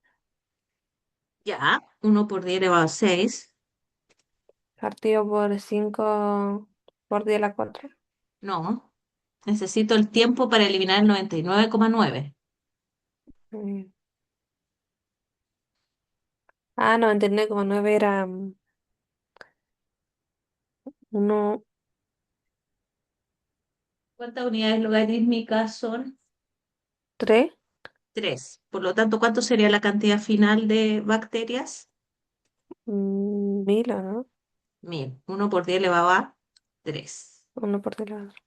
Ya, 1 por 10 elevado a 6. partido por 5 por 10 a la 4. No, necesito el tiempo para eliminar el 99,9. Mm. Ah, 99,9 era 1, ¿Cuántas unidades logarítmicas son? 3, 3. Por lo tanto, ¿cuánto sería la cantidad final de bacterias? 1000, ¿o no? 1000. 1 por 10 elevado a 3. 1 por 10 a la 4.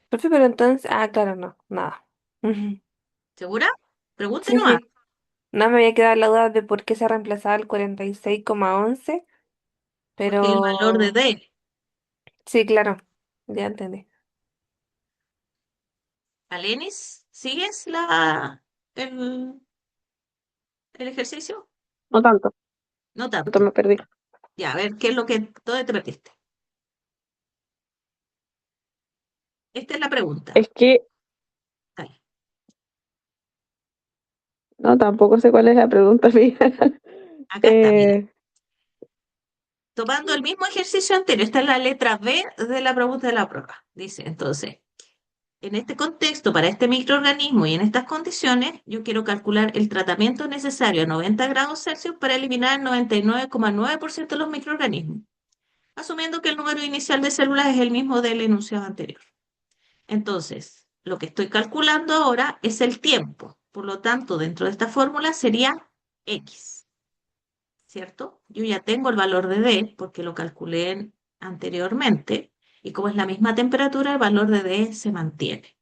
Profe, pero entonces, claro, no, nada. Ujú. ¿Segura? Sí, Pregúntenos. sí. No me había quedado la duda de por qué se reemplazaba el 46,11, Porque el valor de pero D. sí, claro, ya entendí. Alenis, ¿sigues el ejercicio? No tanto, No tanto me tanto. perdí. Ya, a ver, ¿qué es lo que, dónde te perdiste? Esta es la pregunta. Es que Dale, no, tampoco sé cuál es la pregunta, fija. acá está, mira. Eh, Tomando el mismo ejercicio anterior, esta es la letra B de la pregunta de la prueba. Dice, entonces, en este contexto, para este microorganismo y en estas condiciones, yo quiero calcular el tratamiento necesario a 90 grados Celsius para eliminar el 99,9% de los microorganismos, asumiendo que el número inicial de células es el mismo del enunciado anterior. Entonces, lo que estoy calculando ahora es el tiempo. Por lo tanto, dentro de esta fórmula sería X, ¿cierto? Yo ya tengo el valor de D porque lo calculé anteriormente y como es la misma temperatura, el valor de D se mantiene.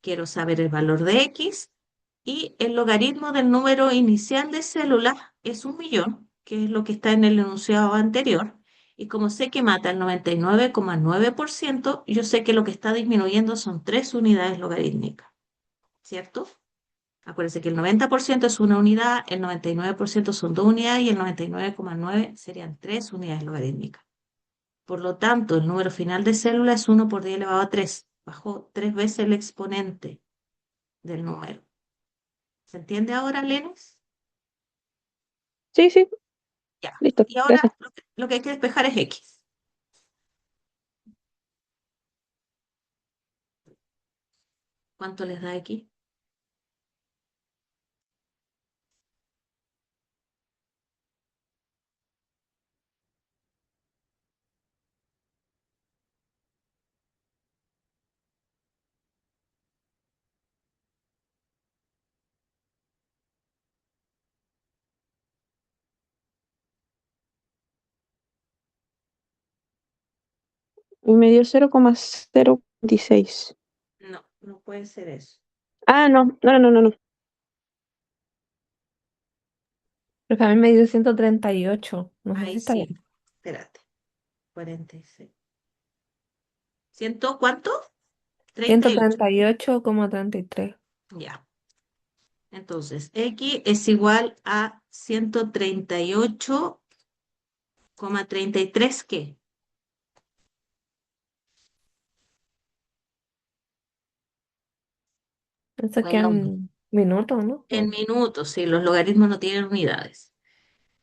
Quiero saber el valor de X y el logaritmo del número inicial de células es 1.000.000, que es lo que está en el enunciado anterior. Y como sé que mata el 99,9%, yo sé que lo que está disminuyendo son 3 unidades logarítmicas, ¿cierto? Acuérdense que el 90% es una unidad, el 99% son 2 unidades y el 99,9 serían 3 unidades logarítmicas. Por lo tanto, el número final de células es 1 por 10 elevado a 3. Bajó 3 veces el exponente del número. ¿Se entiende ahora, Lenis? sí, sí, Ya. listo, Y ahora gracias. lo que hay que despejar es X. ¿Cuánto les da X? Y me dio 0,026. No, no puede ser eso. Ah, no, no, no, no, no. Pero a mí me dio 138, no sé Ahí si está sí. bien. Espérate. 46. ¿Ciento cuánto? ciento 38. treinta y ocho coma treinta y tres Ya. Entonces, X es igual a 138,33, ¿qué? Eso Bueno, quedan minutos, ¿no? en minutos, sí, los logaritmos no tienen unidades.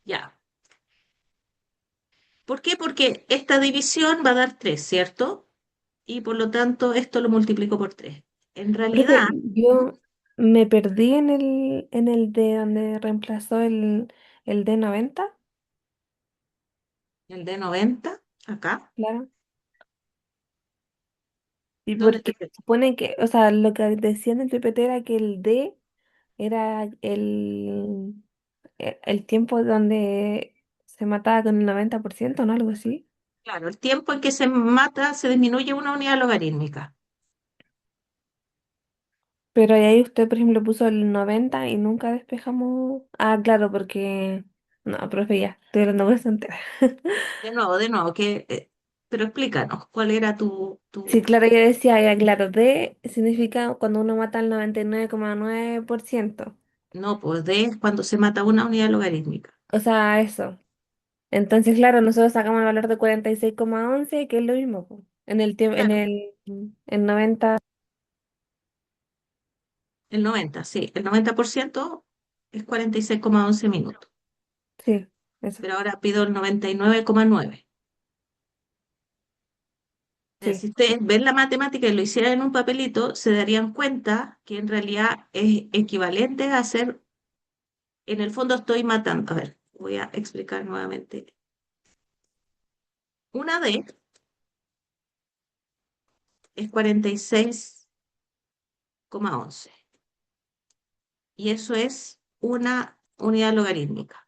Ya. ¿Por qué? Porque esta división va a dar 3, ¿cierto? Y por lo tanto esto lo multiplico por 3. En Profe, realidad, ¿Mm? yo me perdí en el de donde reemplazó el D90, El de 90, acá, claro. Y ¿Dónde porque está el supone que, o sea, lo que decían en el PPT era que el D era el tiempo donde se mataba con el 90%, ¿no? Algo así. Claro, el tiempo en que se mata se disminuye una unidad logarítmica. Pero ahí usted, por ejemplo, puso el 90 y nunca despejamos. Ah, claro, porque. No, profe, ya, estoy hablando cosa entera. De nuevo, pero explícanos, ¿cuál era Sí, tu... claro, yo decía, ya, claro, D significa cuando uno mata al 99,9%. No, pues D es cuando se mata una unidad logarítmica. O sea, eso. Entonces, claro, nosotros sacamos el valor de 46,11 que es lo mismo, po. En el tiempo, Claro, en 90, el 90, sí, el 90% es 46,11 minutos, sí, eso, pero ahora pido el 99,9. sí. Si ustedes ven la matemática y lo hicieran en un papelito, se darían cuenta que en realidad es equivalente a hacer, en el fondo estoy matando. A ver, voy a explicar nuevamente. Una D es 46,11 y eso es una unidad logarítmica.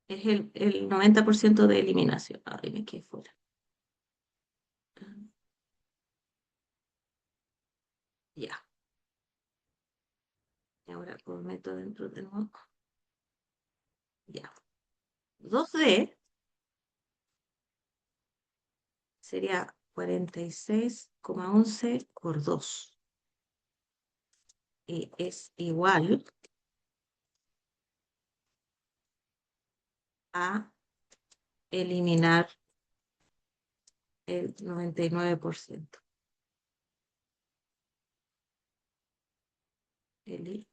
Es el 90% de eliminación. Ay, me quedé fuera. Ya, y ahora lo meto dentro de nuevo. Ya. 2D sería 46,11 por 2 y es igual a eliminar el 99%. Eliminar.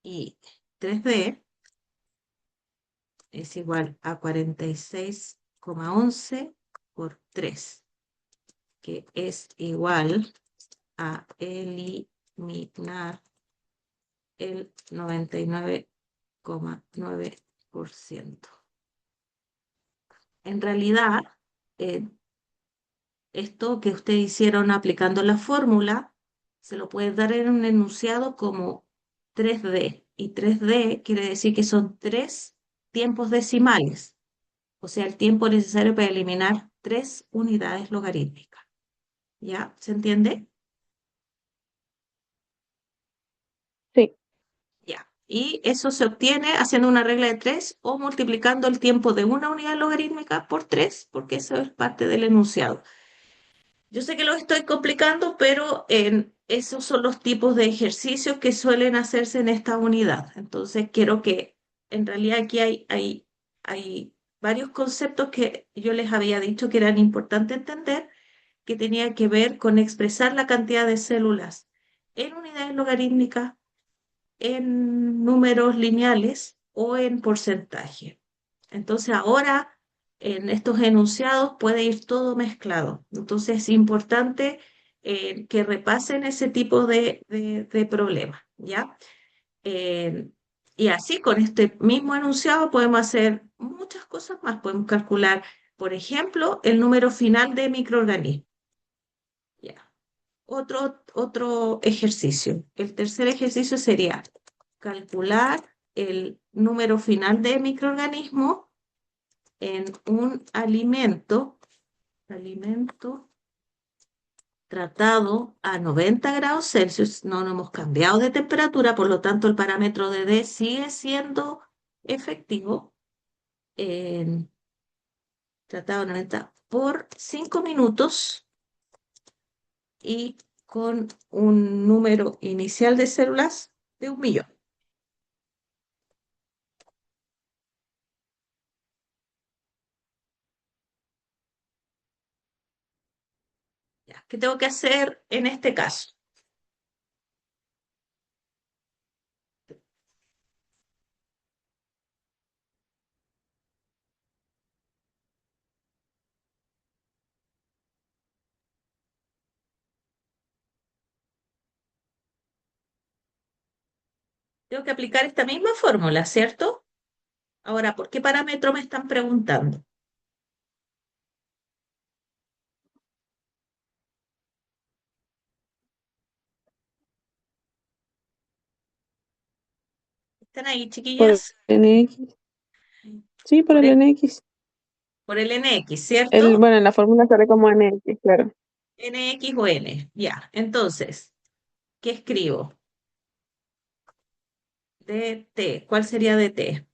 Y 3D es igual a 46,11 por 3, que es igual a eliminar el 99,9%. En realidad, eh, esto que ustedes hicieron aplicando la fórmula, se lo puede dar en un enunciado como 3D. Y 3D quiere decir que son tres tiempos decimales, o sea, el tiempo necesario para eliminar tres unidades logarítmicas. ¿Ya? ¿Se entiende? Sí, Ya. Y eso se obtiene haciendo una regla de tres o multiplicando el tiempo de una unidad logarítmica por tres, porque eso es parte del enunciado. Yo sé que lo estoy complicando, pero esos son los tipos de ejercicios que suelen hacerse en esta unidad. Entonces, quiero que en realidad aquí hay varios conceptos que yo les había dicho que eran importantes entender, que tenía que ver con expresar la cantidad de células en unidades logarítmicas, en números lineales o en porcentaje. Entonces ahora en estos enunciados puede ir todo mezclado. Entonces es importante que repasen ese tipo de problemas, ¿ya? Eh, y así con este mismo enunciado podemos hacer muchas cosas más. Podemos calcular, por ejemplo, el número final de microorganismos. ¿Ya? Otro ejercicio. El tercer ejercicio sería calcular el número final de microorganismos en un alimento tratado a 90 grados Celsius. No nos hemos cambiado de temperatura, por lo tanto el parámetro de D sigue siendo efectivo. En tratado a 90 por 5 minutos y con un número inicial de células de 1.000.000. ¿Ya? ¿Qué tengo que hacer en este caso? Tengo que aplicar esta misma fórmula, ¿cierto? Ahora, ¿por qué parámetro me están preguntando? ¿Están ahí, Por el chiquillas? NX. Sí, por Por el el, NX. por el NX, ¿cierto? Bueno, en la fórmula sale como NX, claro. NX o N. Ya, entonces, ¿qué escribo? DT. ¿Cuál sería DT?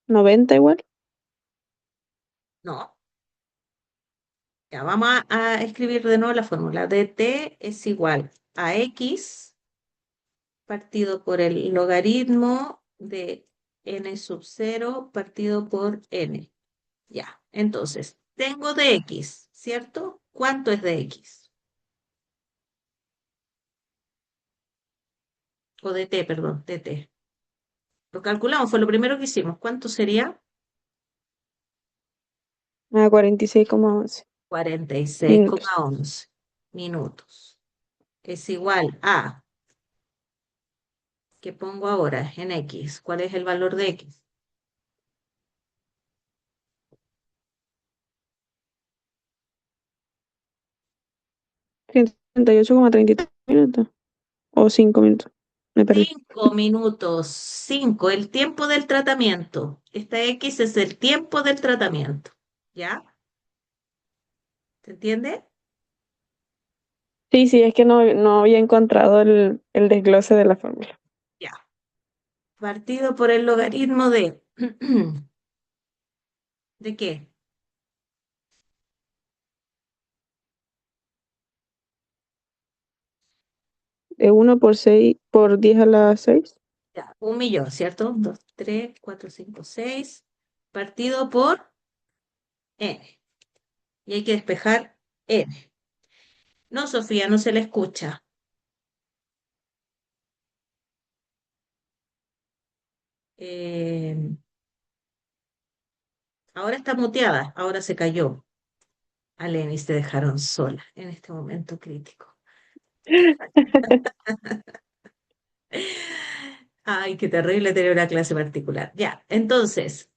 90 igual. No. Ya, vamos a escribir de nuevo la fórmula. DT es igual a X partido por el logaritmo de N sub 0 partido por N. Ya, entonces, tengo de X, ¿cierto? ¿Cuánto es de X? O de T, perdón, de T. Lo calculamos, fue lo primero que hicimos. ¿Cuánto sería? A 46,11 minutos. 46,11 minutos. Es igual a, ¿qué pongo ahora? En X. ¿Cuál es el valor de X? 38,33 minutos. O 5 minutos. Me perdí. 5 minutos. 5, el tiempo del tratamiento. Esta X es el tiempo del tratamiento. ¿Ya? ¿Se entiende? Sí, sí, es que no había encontrado el desglose de la fórmula. Ya. Partido por el logaritmo de... ¿De qué? De 1 por 6 por 10 a la 6. Ya, 1 millón, ¿cierto? 2, 3, 4, 5, 6. Partido por n. Y hay que despejar n. No, Sofía, no se le escucha. Eh, ahora está muteada, ahora se cayó. A Lenis te dejaron sola en este momento crítico. Ay, qué terrible tener una clase particular. Ya, entonces,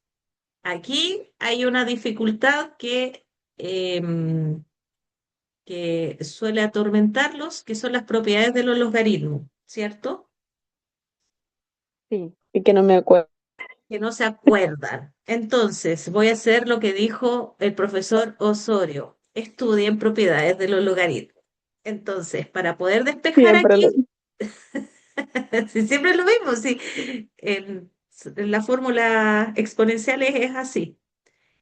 aquí hay una dificultad em, que suele atormentarlos, que son las propiedades de los logaritmos, ¿cierto? Sí. Y que no me acuerdo. Que no se acuerdan. Entonces, voy a hacer lo que dijo el profesor Osorio. Estudien propiedades de los logaritmos. Entonces, para poder despejar Siempre lo. aquí, si siempre es lo mismo, si en la fórmula exponencial es así.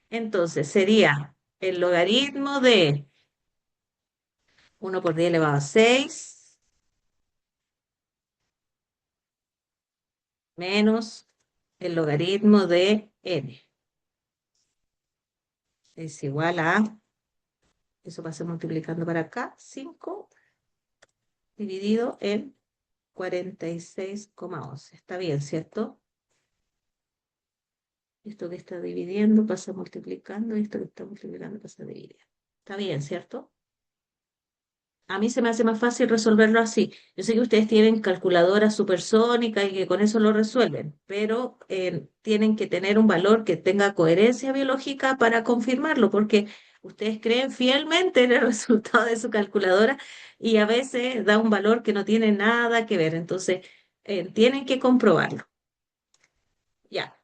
Entonces, sería el logaritmo de 1 por 10 elevado a 6 menos el logaritmo de n. Es igual a, eso va a ser multiplicando para acá, 5 dividido en 46,11. Está bien, ¿cierto? Esto que está dividiendo pasa multiplicando, y esto que está multiplicando pasa dividiendo. Está bien, ¿cierto? A mí se me hace más fácil resolverlo así. Yo sé que ustedes tienen calculadoras supersónicas y que con eso lo resuelven, pero tienen que tener un valor que tenga coherencia biológica para confirmarlo, porque ustedes creen fielmente en el resultado de su calculadora y a veces da un valor que no tiene nada que ver. Entonces, tienen que comprobarlo. Ya.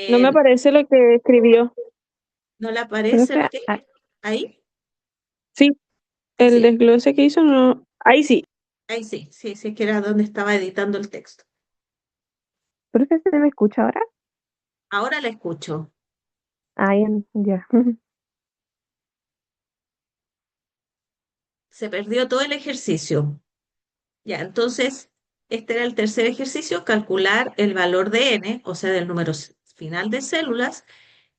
No me aparece lo que escribió. ¿No le Creo aparece que lo que ahí? Sí, Ahí el sí, desglose que hizo no. Ahí sí. ahí sí, sí, sí, que era donde estaba editando el texto. ¿Por qué se me escucha ahora? Ahora la escucho. Ah, ya. Se perdió todo el ejercicio. Ya, entonces, este era el tercer ejercicio, calcular el valor de n, o sea, del número final de células,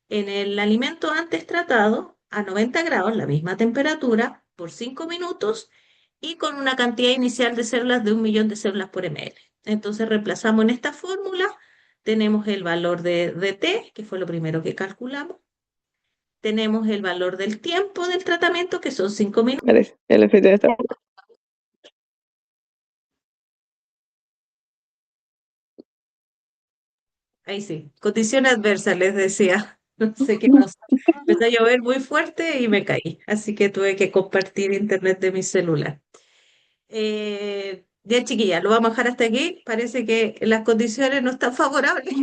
en el alimento antes tratado a 90 grados, la misma temperatura, por 5 minutos y con una cantidad inicial de células de 1 millón de células por ml. Entonces, reemplazamos en esta fórmula, tenemos el valor de t, que fue lo primero que calculamos, tenemos el valor del tiempo del tratamiento, que son 5 minutos. Parece. El efecto de esta. ahí sí. Condición adversa, les decía. No sé qué pasó. Empezó a llover muy fuerte y me caí. Así que tuve que compartir internet de mi celular. Ya, chiquilla, lo vamos a dejar hasta aquí. Parece que las condiciones no están favorables.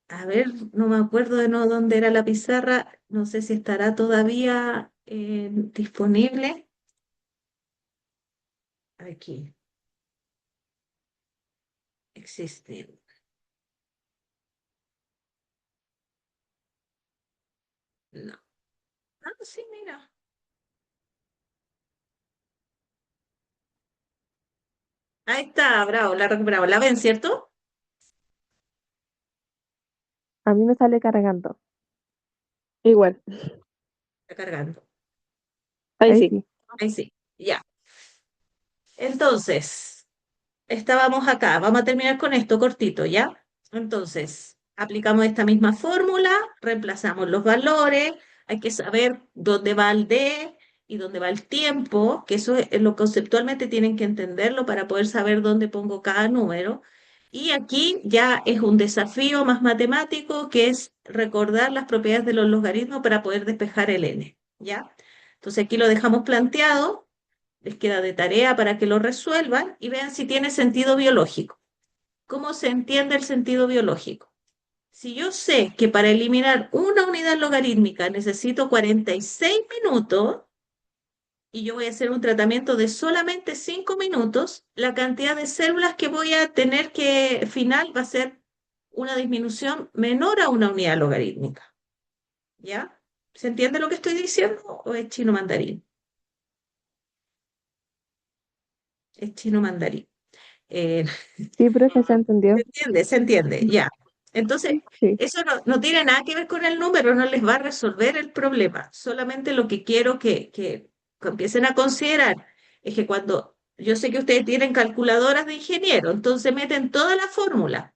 A ver, no me acuerdo de no, dónde era la pizarra. No sé si estará todavía disponible. Aquí, existe. No. Ah, sí, mira. Ahí está, bravo, la recuperamos. ¿La ven, cierto? A mí me sale cargando. Igual. Está cargando. Ahí Ahí sí. sí. Ahí sí, ya. Entonces, estábamos acá. Vamos a terminar con esto cortito, ¿ya? Entonces, aplicamos esta misma fórmula, reemplazamos los valores, hay que saber dónde va el D y dónde va el tiempo, que eso es lo conceptualmente tienen que entenderlo para poder saber dónde pongo cada número. Y aquí ya es un desafío más matemático, que es recordar las propiedades de los logaritmos para poder despejar el n, ¿ya? Entonces aquí lo dejamos planteado, les queda de tarea para que lo resuelvan y vean si tiene sentido biológico. ¿Cómo se entiende el sentido biológico? Si yo sé que para eliminar una unidad logarítmica necesito 46 minutos y yo voy a hacer un tratamiento de solamente 5 minutos, la cantidad de células que voy a tener que final va a ser una disminución menor a una unidad logarítmica. ¿Ya? ¿Se entiende lo que estoy diciendo o es chino mandarín? Es chino mandarín. Eh, Sí, profe, se entendió. se entiende, ya. Entonces, Sí. eso no tiene nada que ver con el número, no les va a resolver el problema. Solamente lo que quiero que empiecen a considerar es que cuando yo sé que ustedes tienen calculadoras de ingeniero, entonces meten toda la fórmula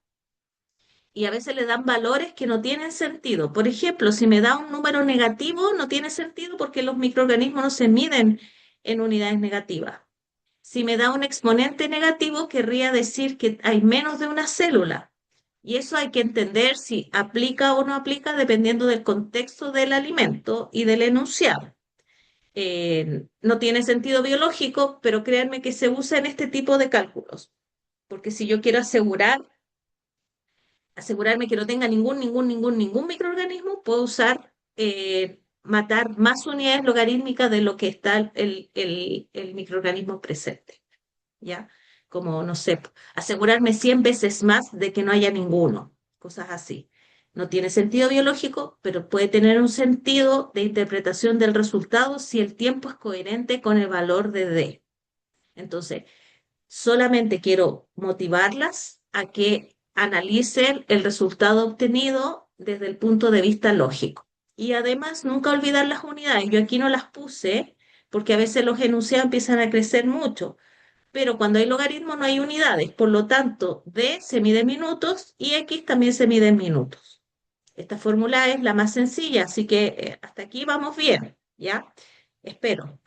y a veces le dan valores que no tienen sentido. Por ejemplo, si me da un número negativo, no tiene sentido porque los microorganismos no se miden en unidades negativas. Si me da un exponente negativo, querría decir que hay menos de una célula. Y eso hay que entender si aplica o no aplica dependiendo del contexto del alimento y del enunciado. No tiene sentido biológico, pero créanme que se usa en este tipo de cálculos. Porque si yo quiero asegurarme que no tenga ningún microorganismo, puedo usar, matar más unidades logarítmicas de lo que está el microorganismo presente. ¿Ya? Como, no sé, asegurarme 100 veces más de que no haya ninguno, cosas así. No tiene sentido biológico, pero puede tener un sentido de interpretación del resultado si el tiempo es coherente con el valor de D. Entonces, solamente quiero motivarlas a que analicen el resultado obtenido desde el punto de vista lógico. Y además, nunca olvidar las unidades. Yo aquí no las puse porque a veces los enunciados empiezan a crecer mucho, pero cuando hay logaritmos no hay unidades, por lo tanto, D se mide en minutos y X también se mide en minutos. Esta fórmula es la más sencilla, así que hasta aquí vamos bien, ¿ya? Espero.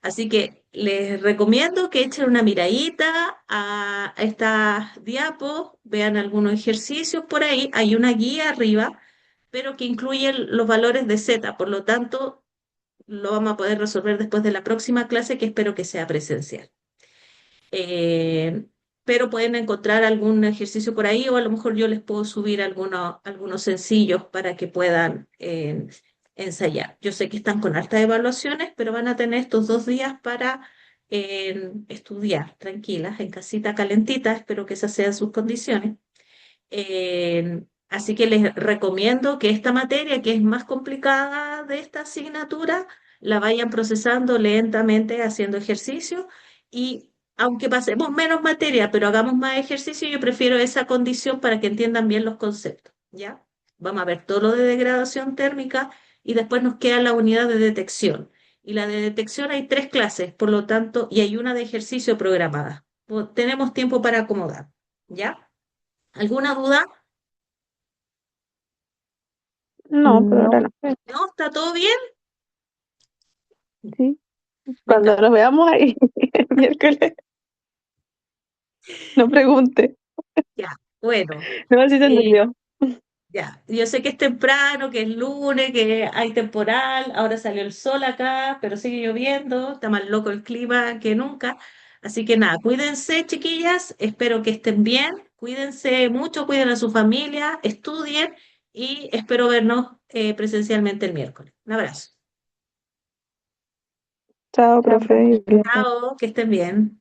Así que les recomiendo que echen una miradita a estas diapos, vean algunos ejercicios por ahí, hay una guía arriba, pero que incluye los valores de Z, por lo tanto, lo vamos a poder resolver después de la próxima clase, que espero que sea presencial. Eh, pero pueden encontrar algún ejercicio por ahí o a lo mejor yo les puedo subir algunos sencillos para que puedan ensayar. Yo sé que están con altas evaluaciones, pero van a tener estos 2 días para estudiar tranquilas, en casita calentita, espero que esas sean sus condiciones. Así que les recomiendo que esta materia, que es más complicada de esta asignatura, la vayan procesando lentamente, haciendo ejercicio y aunque pasemos menos materia, pero hagamos más ejercicio, yo prefiero esa condición para que entiendan bien los conceptos, ¿ya? Vamos a ver todo lo de degradación térmica y después nos queda la unidad de detección. Y la de detección hay 3 clases, por lo tanto, y hay una de ejercicio programada. Tenemos tiempo para acomodar, ¿ya? ¿Alguna duda? No, pero No, ahora no. ¿No? ¿Está todo bien? sí. Me Cuando encanta. nos veamos ahí el miércoles. No pregunte. Ya, bueno. No, sí se eh, entendió. Ya, yo sé que es temprano, que es lunes, que hay temporal, ahora salió el sol acá, pero sigue lloviendo, está más loco el clima que nunca. Así que nada, cuídense, chiquillas, espero que estén bien, cuídense mucho, cuiden a su familia, estudien y espero vernos presencialmente el miércoles. Un abrazo. Chao, Chao, profe. Chao, que estén bien.